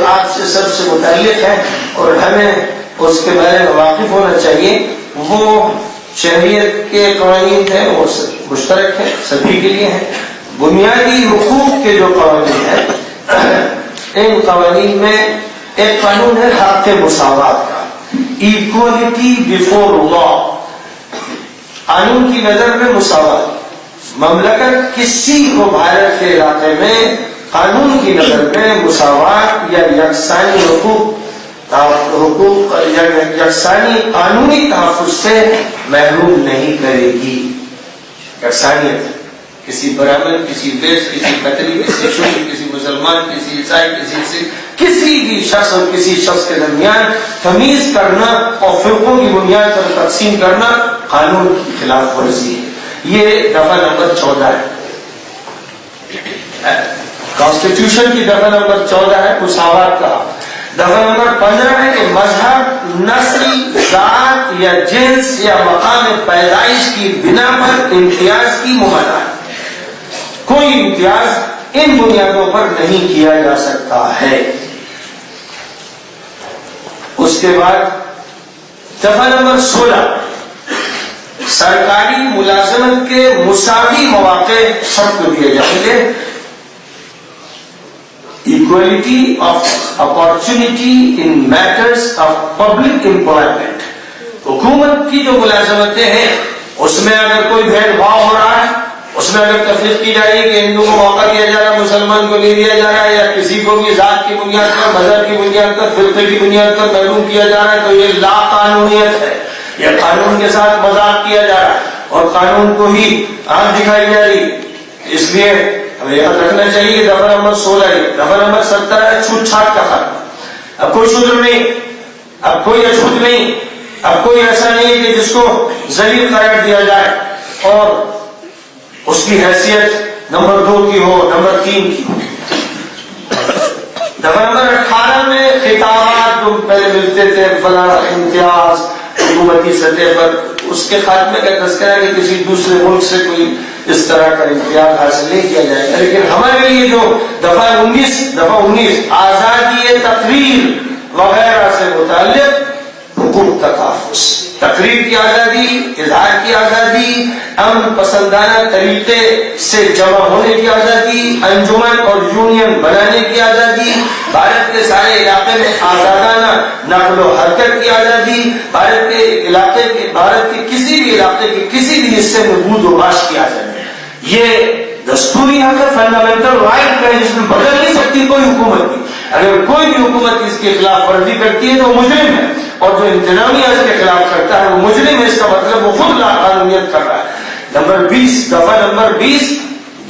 B: آپ سے سب سے متعلق ہیں اور ہمیں اس کے بارے میں واقف ہونا چاہیے، وہ شہریت کے قوانین ہیں، وہ مشترک ہیں، سبھی کے لیے ہیں۔ بنیادی حقوق کے جو قوانین ہیں، ان قوانین میں ایک قانون ہے حق مساوات کا، ایکوالٹی بیفور لا، قانون کی نظر میں مساوات۔ مملکت کسی کو بھارت کے علاقے میں قانون کی نظر میں مساوات یا یکسانی حقوق یا یکسانی قانونی تحفظ سے محروم نہیں کرے گی۔ یکسانیت کسی برہمن، کسی ویش، کسی کتری، کسی شور، کسی مسلمان، کسی عیسائی، کسی بھی شخص اور کسی شخص کے درمیان تمیز کرنا اور فرقوں کی بنیاد پر تقسیم کرنا قانون کی خلاف ورزی ہے۔ یہ دفعہ نمبر 14 ہے، کانسٹیٹیوشن کی دفعہ نمبر 14 ہے مساوات کا۔ دفعہ نمبر 15 ہے کہ مذہب، نسل، ذات یا جنس یا مقام پیدائش کی بنا پر امتیاز کی ممانعت، کوئی امتیاز ان بنیادوں پر نہیں کیا جا سکتا ہے۔ اس کے بعد دفعہ نمبر 16 سرکاری ملازمت کے مساوی مواقع سب کو دیے جائیں گے، equality of opportunity in matters of public employment۔ حکومت کی جو ملازمتیں ہیں اس میں اگر کوئی بھید بھاؤ ہو رہا ہے، اس میں اگر تفریق کی جائے کہ ہندو کو موقع دیا جا رہا ہے، مسلمان کو نہیں دیا جا رہا ہے، یا کسی کو بھی ذات کی بنیاد پر، مذہب کی بنیاد پر، فرقے کی بنیاد پر محروم کیا جا رہا ہے، تو یہ لا قانونیت ہے، یہ قانون کے ساتھ مذاق کیا جا رہا ہے اور قانون کو ہی آنکھ دکھائی جا رہی۔ اس لیے ہمیں یاد رکھنا چاہیے کہ دفعہ نمبر 16 ہے۔ دفعہ نمبر 17 ہے چھوٹ چھاٹ کا خاتمہ۔ اب کوئی شودر نہیں، اب کوئی اچھوت نہیں، اب کوئی ایسا نہیں ہے کہ جس کو ذلیل قرار دیا جائے اور اس کی حیثیت نمبر 2 کی ہو، نمبر 3 کی ہو۔ دفعہ نمبر 18 میں خطابات جو پہلے ملتے تھے، فلاں امتیاز حکومتی سطح پر، اس کے خاتمے کا تذکرہ ہے کہ کسی دوسرے ملک سے کوئی اس طرح کا امتیاز حاصل نہیں کیا جائے گا۔ لیکن ہمارے لیے جو دفعہ 19 آزادی تقریر وغیرہ سے متعلق حقوق کا تحفظ، تقریر کی آزادی، اظہار کی آزادی، امن پسندانہ طریقے سے جمع ہونے کی آزادی، انجمن اور یونین بنانے کی آزادی، بھارت کے سارے علاقے میں آزادانہ نقل و حرکت کی آزادی، بھارت کے کسی بھی علاقے کے کسی بھی حصے میں بود و باش کی آزادی۔ یہ دستوری حق ہے، فنڈامنٹل رائٹ ہے، جس میں بدل نہیں سکتی کوئی حکومت بھی۔ اگر کوئی بھی حکومت اس کے خلاف ورزی کرتی ہے تو وہ مجرم ہے، اور جو انتظامیہ اس کے خلاف کرتا ہے وہ مجرم ہے۔ اس کا مطلب وہ خود لا قانونیت کر رہا ہے۔ نمبر 20 دفعہ نمبر 20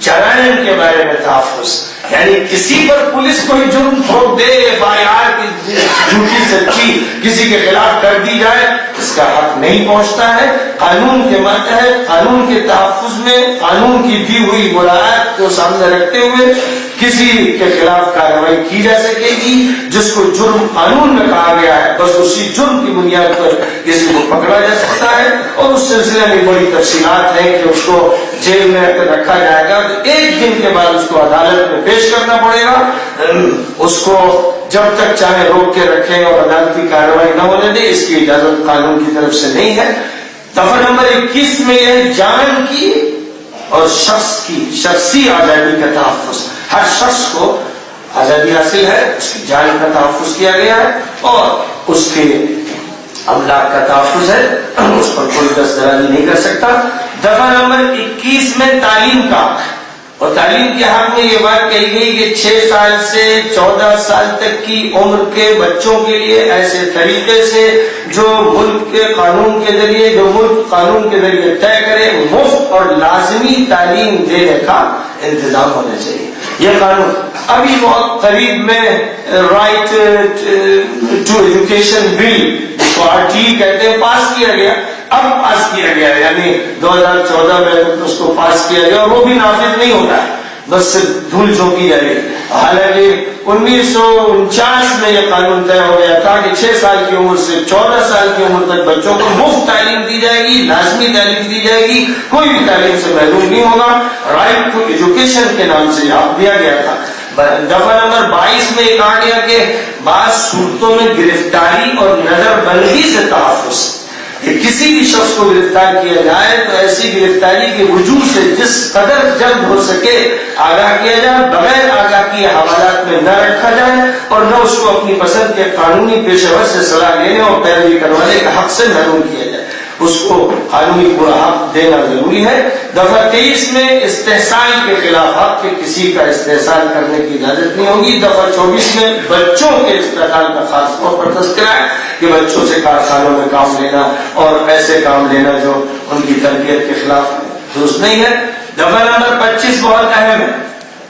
B: جرائم کے بارے میں تحفظ، یعنی کسی پر پولیس کوئی جرم ٹھوک دے، FIR کی جھوٹی سچی کسی کے خلاف کر دی جائے، اس کا حق نہیں پہنچتا ہے۔ قانون کے ماتحت، قانون کے تحفظ میں قانون کی دی ہوئی مراعات کو سامنے رکھتے ہوئے کسی کے خلاف کارروائی کی جا سکے گی جس کو جرم قانون میں کہا گیا ہے، بس اسی جرم کی بنیاد پر کسی کو پکڑا جا سکتا ہے، اور اس سلسلے میں بڑی تفصیلات ہیں کہ اس کو جیل میں رکھا جائے گا تو 1 دن کے بعد اس کو عدالت میں پیش کرنا پڑے گا، اس کو جب تک چاہے روک کے رکھیں اور عدالتی کارروائی نہ ہونے دیں، اس کی اجازت قانون کی طرف سے نہیں ہے۔ دفعہ نمبر 21 میں یہ جان کی اور شخص کی شخصی آزادی کا تحفظ، ہر شخص کو آزادی حاصل ہے، اس کی جان کا تحفظ کیا گیا ہے اور اس کے املاک کا تحفظ ہے، اس پر کوئی دستدرازی نہیں کر سکتا۔ دفعہ نمبر 21 میں تعلیم کا، اور تعلیم کے حق میں یہ بات کہی گئی کہ 6 سال سے 14 سال تک کی عمر کے بچوں کے لیے ایسے طریقے سے جو ملک کے قانون کے ذریعے، جو ملک قانون کے ذریعے طے کرے، مفت اور لازمی تعلیم دینے کا انتظام ہونا چاہیے۔ یہ قانون ابھی بہت قریب میں رائٹ ٹو ایجوکیشن بل، جس کو RTE کہتے ہیں، پاس کیا گیا، اب پاس کیا گیا، یعنی 2014 میں اس کو پاس کیا گیا، اور وہ بھی نافذ نہیں ہوتا ہے، بس دھول جھونکی جا رہی۔ حالانکہ 1949 میں یہ قانون طے ہو گیا تھا کہ 6 سال کی عمر سے 14 سال کی عمر تک بچوں کو مفت تعلیم دی جائے گی، لازمی تعلیم دی جائے گی، کوئی بھی تعلیم سے محروم نہیں ہوگا۔ رائٹ ٹو ایجوکیشن کے نام سے یہ دیا گیا تھا۔ دفعہ نمبر 22 میں یہ کہا گیا کہ بعض صورتوں میں گرفتاری اور نظر بندی سے تحفظ، کہ کسی بھی شخص کو گرفتار کیا جائے تو ایسی گرفتاری کے وجوہ سے جس قدر جلد ہو سکے آگاہ کیا جائے، بغیر آگاہ کیے حوالات میں نہ رکھا جائے، اور نہ اس کو اپنی پسند کے قانونی پیشہ ور سے صلاح لینے اور پیروی کروانے کا حق سے محروم کیا جائے، اس کو قانونی پورا حق دینا ضروری ہے۔ دفعہ 23 میں استحصال کے خلاف حق کہ کسی کا استحصال کرنے کی اجازت نہیں ہوگی۔ دفعہ 24 میں بچوں کے استحصال کا خاص طور پر تذکرہ ہے کہ بچوں سے کارخانوں میں کام لینا اور ایسے کام لینا جو ان کی تربیت کے خلاف درست نہیں ہے۔ دفعہ نمبر 25 بہت اہم ہے۔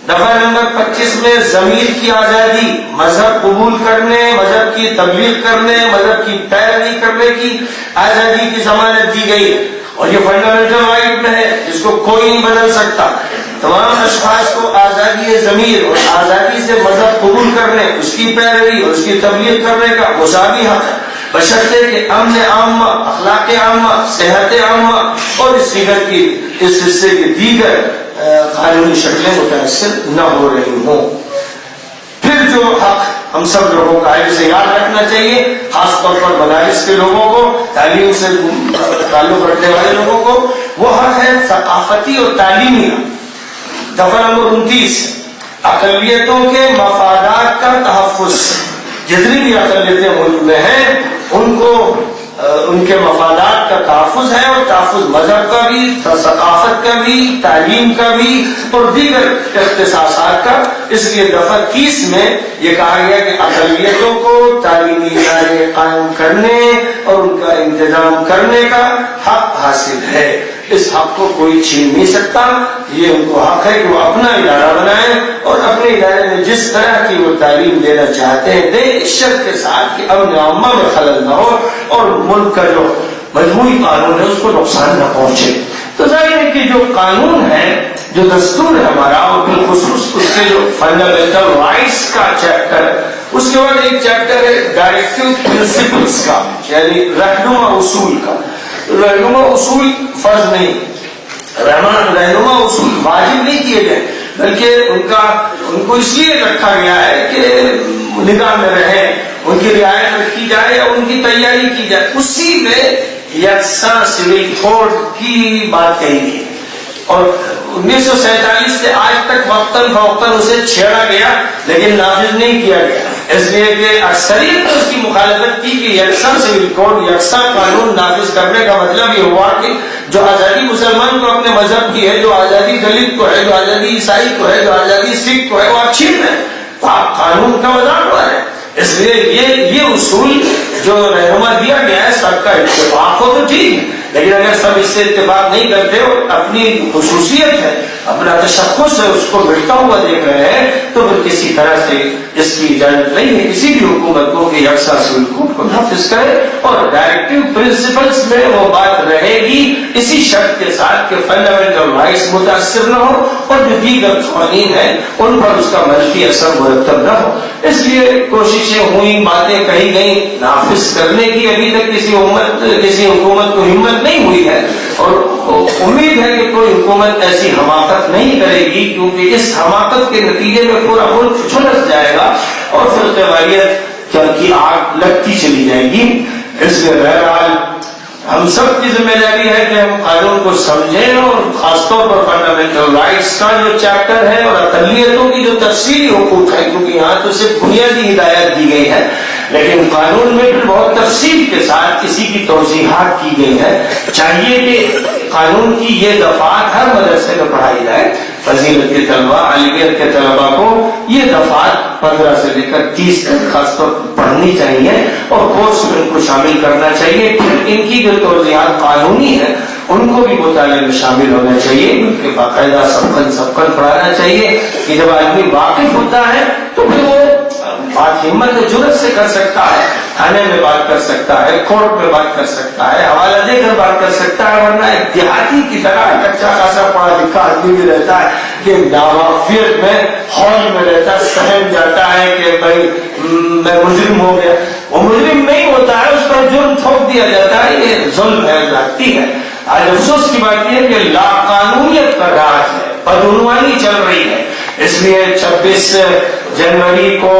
B: دفعہ نمبر 25 میں ضمیر کی آزادی، مذہب قبول کرنے، مذہب کی تبلیغ کرنے، مذہب کی پیروی کرنے کی آزادی کی ضمانت دی گئی، اور یہ فنڈامنٹل رائٹ میں ہے، جس کو کوئی نہیں بدل سکتا۔ تمام اشخاص کو آزادی ضمیر اور آزادی سے مذہب قبول کرنے، اس کی پیروی اور اس کی تبلیغ کرنے کا مساوی حق ہے، بشرطے کہ امن عامہ، اخلاق عامہ، صحت عامہ اور اس حصے کی دیگر قانونی شکلیں متاثر نہ ہو رہی ہوں۔ پھر جو حق ہم سب لوگوں کا ہے جسے یاد رکھنا چاہیے، خاص طور پر مدارس کے لوگوں کو، تعلیم سے تعلق رکھنے والے لوگوں کو، وہ حق ہے ثقافتی اور تعلیمی۔ دفعہ نمبر 29 اقلیتوں کے مفادات کا تحفظ، جتنی بھی اقلیتیں ملک میں ہیں ان کو ان کے مفادات کا تحفظ ہے، اور تحفظ مذہب کا بھی، ثقافت کا بھی، تعلیم کا بھی اور دیگر اختصاصات کا۔ اس لیے دفعہ 30 میں یہ کہا گیا کہ اقلیتوں کو تعلیمی ادارے قائم کرنے اور ان کا انتظام کرنے کا حق حاصل ہے۔ اس حق کو کوئی چھین نہیں سکتا، یہ ان کو حق ہے کہ وہ اپنا ادارہ بنائیں اور اپنے ادارے میں جس طرح کی وہ تعلیم دینا چاہتے ہیں دیں، اس شرط کے ساتھ کہ امن عامہ میں خلل نہ ہو اور ملک کا جو مجموعی قانون ہے اس کو نقصان نہ پہنچے۔ تو ظاہر ہے کہ جو قانون ہے، جو دستور ہے ہمارا، اور بالخصوص اس کے جو فنڈامنٹل رائٹس کا چیپٹر ہے، اس کے بعد ایک چیپٹر ہے ڈائریکٹیو پرنسپلس کا، یعنی رہنما اصول کا۔ رہنما اصول فرض نہیں، رہنما اصول واجب نہیں کیے گئے، بلکہ ان کو اس لیے رکھا گیا ہے کہ نگاہ میں رہے، ان کی رعایت رکھی جائے یا ان کی تیاری کی جائے۔ اسی میں یکساں سول کوڈ کی بات کہی گئی، اور 1947 سے آج تک وقتاً فوقتاً اسے چھیڑا گیا لیکن نافذ نہیں کیا گیا، اس لیے کہ اکثریت نے اس کی مخالفت کی کہ یکساں سول کوڈ، یکساں قانون نافذ کرنے کا مطلب یہ ہوا کہ جو آزادی مسلمان کو اپنے مذہب کی ہے، جو آزادی دلت کو ہے، جو آزادی عیسائی کو ہے، جو آزادی سکھ کو ہے، وہ آپ چھین رہے ہیں، تو آپ قانون کا مذاق ہوا ہے۔ اس لیے یہ اصول جو رہنما دیا گیا ہے، سب کا اتفاق ہو تو ٹھیک، لیکن اگر سب اس سے اتفاق نہیں کرتے اور اپنی خصوصیت ہے، اپنا تشخص ہے، اس کو بڑھتا ہوا دیکھ رہے ہیں، تو پھر کسی طرح سے اس کی اجازت نہیں ہے کسی بھی حکومت کو کہ یکساں سول کوڈ کو نافذ کرے اور ڈائریکٹیو پرنسپلس میں وہ بات رہے گی، اسی شرط کے ساتھ کہ فنڈامنٹل رائٹس متاثر نہ ہو اور جو دیگر قوانین ہیں ان پر اس کا منفی اثر مرتب نہ ہو۔ اس لیے کوششیں ہوئی، باتیں کہی گئیں، نافذ کرنے کی ابھی تک کسی حکومت کو ہمت نہیں ہوئی ہے، اور امید ہے کہ کوئی حکومت ایسی حماقت نہیں کرے گی، کیونکہ اس حماقت کے نتیجے میں پورا ملک جھلس جائے گا اور فرقہ واریت کی آگ لگتی چلی جائے گی۔ اس لیے بہرحال ہم سب کی ذمہ داری ہے کہ ہم قانون کو سمجھیں، اور خاص طور پر فنڈامنٹل رائٹس کا جو چیپٹر ہے اور اقلیتوں کی جو تفصیلی حقوق ہے، کیونکہ یہاں تو صرف بنیادی ہدایت دی گئی ہے، لیکن قانون میں پھر بہت تفصیل کے ساتھ کسی کی توضیحات کی گئی ہے۔ چاہیے کہ قانون کی یہ دفعات ہر مدرسے میں پڑھائی جائے، فضیلت کے طلبہ، عالمیت کے طلبہ کو یہ دفعات 15 سے لے کر 30 تک خاص طور پر پڑھنی چاہیے اور کورس میں ان کو شامل کرنا چاہیے۔ پھر ان کی جو توضیحات قانونی ہیں ان کو بھی مطالعے میں شامل ہونا چاہیے، ان کے باقاعدہ سبقن پڑھانا چاہیے کہ جب آدمی واقف ہوتا ہے تو پھر وہ بات ہمت و جرأت سے کر سکتا ہے، تھانے میں بات کر سکتا ہے، کورٹ میں بات کر سکتا ہے، حوالہ دے کر بات کر سکتا ہے، ورنہ ایک دیہاتی کی طرح کچا خاصا پڑھا لکھا آدمی بھی رہتا ہے کہ ناواقفیت میں ہال میں رہتا ہے، سہم جاتا ہے کہ بھائی میں مجرم ہو گیا، وہ مجرم نہیں ہوتا ہے، اس پر جرم تھوپ دیا جاتا ہے، یہ ظلم ہے، زیادتی ہے۔ آج افسوس کی بات یہ ہے کہ لا قانونیت کا راج ہے، بدعنوانی چل رہی ہے۔ اس لیے 26 جنوری کو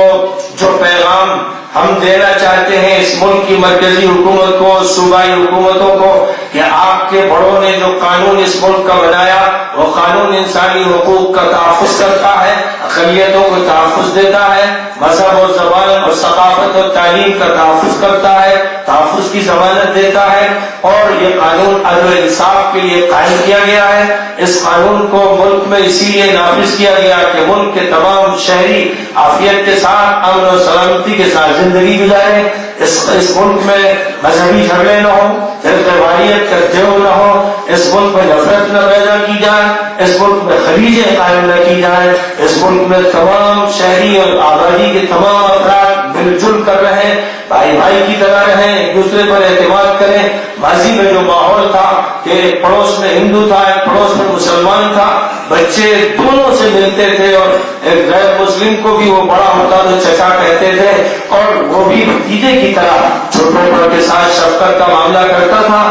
B: جو پیغام ہم دینا چاہتے ہیں اس ملک کی مرکزی حکومت کو، صوبائی حکومتوں کو، کہ آپ کے بڑوں نے جو قانون اس ملک کا بنایا وہ قانون انسانی حقوق کا تحفظ کرتا ہے، اقلیتوں کو تحفظ دیتا ہے، مذہب اور زبان اور ثقافت اور تعلیم کا تحفظ کرتا ہے، تحفظ کی ضمانت دیتا ہے، اور یہ قانون عدل و انصاف کے لیے قائم کیا گیا ہے۔ اس قانون کو ملک میں اسی لیے نافذ کیا گیا کہ ملک کے تمام شہری عافیت کے ساتھ، امن و سلامتی کے ساتھ زندگی گزارے، اس ملک میں مذہبی جھگڑے نہ ہوں، فرقہ واریت کا دیو نہ ہو، اس ملک میں نفرت نہ پیدا کی جائے، اس ملک میں خلیجیں قائم نہ کی جائے، اس ملک میں تمام شہری اور آبادی کے تمام افراد مل جل کر رہیں، بھائی بھائی کی طرح رہیں، ایک دوسرے پر اعتماد کریں۔ ماضی میں جو ماحول تھا کہ ایک پڑوس میں ہندو تھا، ایک پڑوس میں مسلمان تھا، بچے دونوں سے ملتے تھے، اور ایک غیر مسلم کو بھی وہ بڑا ہوتا تو چچا کہتے تھے، اور وہ بھی بھتیجے کی طرح چھوٹے بڑوں کے ساتھ شفقت کا معاملہ کرتا تھا۔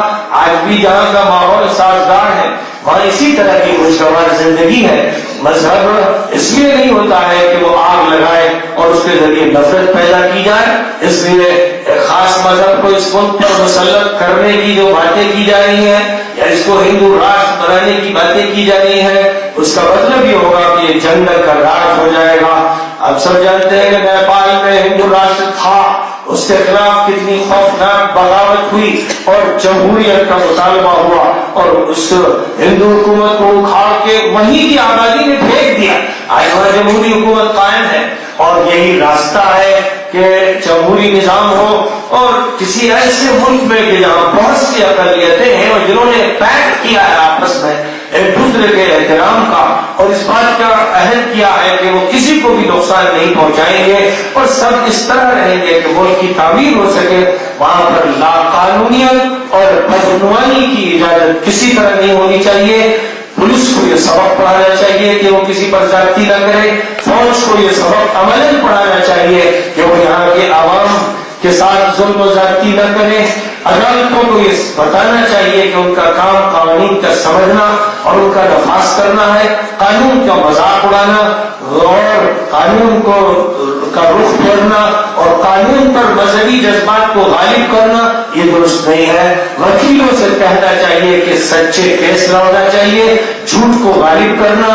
B: آج بھی جہاں کا ماحول سازگار ہے وہاں اسی طرح کی خوشگوار زندگی ہے۔ مذہب اس لیے نہیں ہوتا ہے کہ وہ آگ لگائے اور اس کے ذریعے نفرت پیدا کی جائے، اس لیے ایک خاص مذہب کو اس ملک پر مسلط کرنے کی جو باتیں کی جا رہی ہیں، یا اس کو ہندو راشٹر بنانے کی باتیں کی جا رہی ہیں، اس کا مطلب یہ ہوگا کہ یہ جنگل کا راج ہو جائے گا۔ اب سب جانتے ہیں کہ نیپال میں ہندو راشٹر تھا، اس کے خلاف کتنی خوفناک بغاوت ہوئی اور جمہوریت کا مطالبہ ہوا، اور اس ہندو حکومت کو اکھاڑ کے وہیں کی آبادی نے پھینک دیا۔ آج وہاں جمہوری حکومت قائم ہے، اور یہی راستہ ہے کہ جمہوری نظام ہو، اور کسی ایسے ملک میں کہ جہاں بہت سی اقلیتیں ہیں اور جنہوں نے پیکٹ کیا ہے آپس میں ایک دوسرے کے احترام کا، اور اس بات کا عہد کیا ہے کہ وہ کسی کو بھی نقصان نہیں پہنچائیں گے، اور سب اس طرح رہیں گے کہ ملک کی تعمیر ہو سکے، وہاں پر لا قانونیت اور بدعنوانی کی اجازت کسی طرح نہیں ہونی چاہیے۔ پولیس کو یہ سبق پڑھانا چاہیے کہ وہ کسی پر زیادتی نہ کرے، فوج کو یہ سبق عملاً پڑھانا چاہیے کہ وہ یہاں کے عوام کے ساتھ ظلم و زیادتی نہ کرے، عدالتوں کو یہ بتانا چاہیے کہ ان کا کام قوانین کا سمجھنا اور ان کا نفاذ کرنا ہے، قانون کا مذاق اڑانا اور قانون کا رخ پھیرنا اور قانون پر مذہبی جذبات کو غالب کرنا یہ درست نہیں ہے۔ وکیلوں سے کہنا چاہیے کہ سچے کیس لڑنا چاہیے، جھوٹ کو غالب کرنا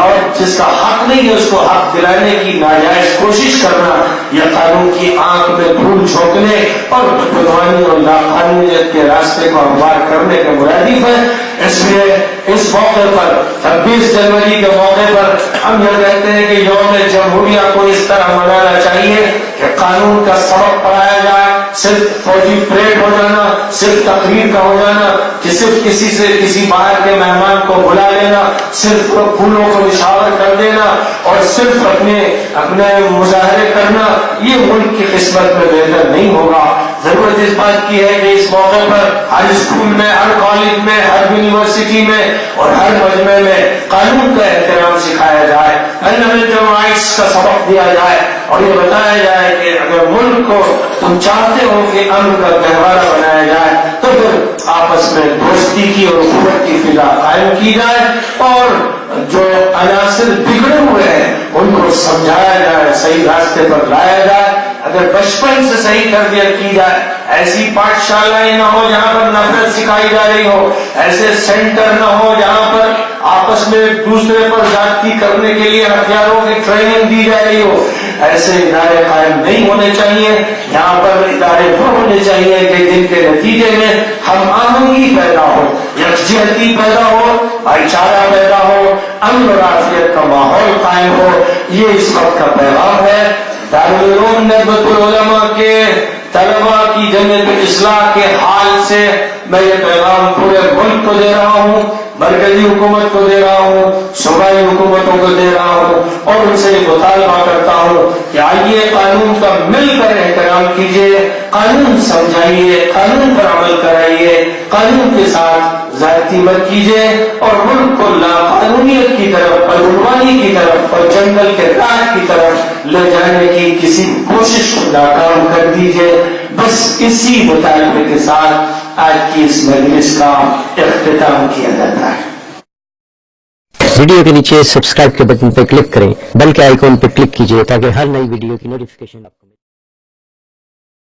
B: اور جس کا حق نہیں ہے اس کو حق دلانے کی ناجائز کوشش کرنا، یہ قانون کی آنکھ میں دھول جھونکنے اور بدعنوانی اور لاقانونیت کے راستے کو ہموار کرنے کا مرادف ہے۔ اس لیے اس موقع پر 26 جنوری کے موقع پر ہم یہ کہتے ہیں کہ یوم جمہوریہ کو اس طرح منانا چاہیے کہ قانون کا سبق پڑھایا جائے، صرف فوجی پریڈ ہو جانا، صرف تقریر کا ہو جانا، کہ صرف کسی باہر کے مہمان کو بلا لینا، صرف پھولوں کو نشاور کر دینا اور صرف اپنے مظاہرے کرنا، یہ ملک کی قسمت میں بہتر نہیں ہوگا۔ ضرورت اس بات کی ہے کہ اس موقع پر ہر اسکول میں، ہر کالج میں، ہر یونیورسٹی میں اور ہر مجمع میں قانون کا احترام سکھایا جائے، فنڈامنٹل رائٹس کا سبق دیا جائے اور یہ بتایا جائے کہ اگر ملک کو تم چاہتے ہو کہ امن کا گہوارہ بنایا جائے تو پھر آپس میں دوستی کی اور اخوت کی فضا قائم کی جائے اور جو عناصر بگڑے ہوئے ہیں ان کو سمجھایا جائے، صحیح راستے پر لایا جائے، اگر بچپن سے صحیح تربیت کی جائے، ایسی پاٹھشالائیں نہ ہو جہاں پر نفرت سکھائی جا رہی ہو، ایسے سینٹر نہ ہو جہاں پر آپس میں دوسرے پر زیادتی کرنے کے لیے ہتھیاروں کی ٹریننگ دی جا رہی ہو، ایسے ادارے قائم نہیں ہونے چاہیے۔ یہاں پر ادارے وہ ہونے چاہیے کہ جن کے نتیجے میں ہم آہنگی پیدا ہو، یکجہتی پیدا ہو، بھائی چارہ پیدا ہو، امن اور عافیت کا ماحول قائم ہو۔ یہ اس وقت کا پیغام ہے۔ دارالعلوم ندوۃ العلماء کے طلباء کی جمعیت اصلاح کے حال سے میں یہ پیغام پورے ملک کو دے رہا ہوں، مرکزی حکومت کو دے رہا ہوں، صوبائی حکومتوں کو دے رہا ہوں اور ان سے مطالبہ کرتا ہوں کہ آئیے قانون کا مل کر احترام کیجیے، قانون سمجھائیے، قانون پر عمل کرائیے، قانون کے ساتھ زیادتی مت کیجیے اور ملک کو لاقانونیت کی طرف، بدعنوانی کی طرف اور جنگل کے راہ کی طرف لے جانے کی کسی کوشش کو ناکام کر دیجیے۔ بس اسی مطالبے کے ساتھ آج کی اس مجلس کا اختتام کیا جاتا ہے۔
A: ویڈیو کے نیچے سبسکرائب کے بٹن پر کلک کریں، بیل کے آئیکن پر کلک کیجیے تاکہ ہر نئی ویڈیو کی نوٹیفیکیشن آپ کو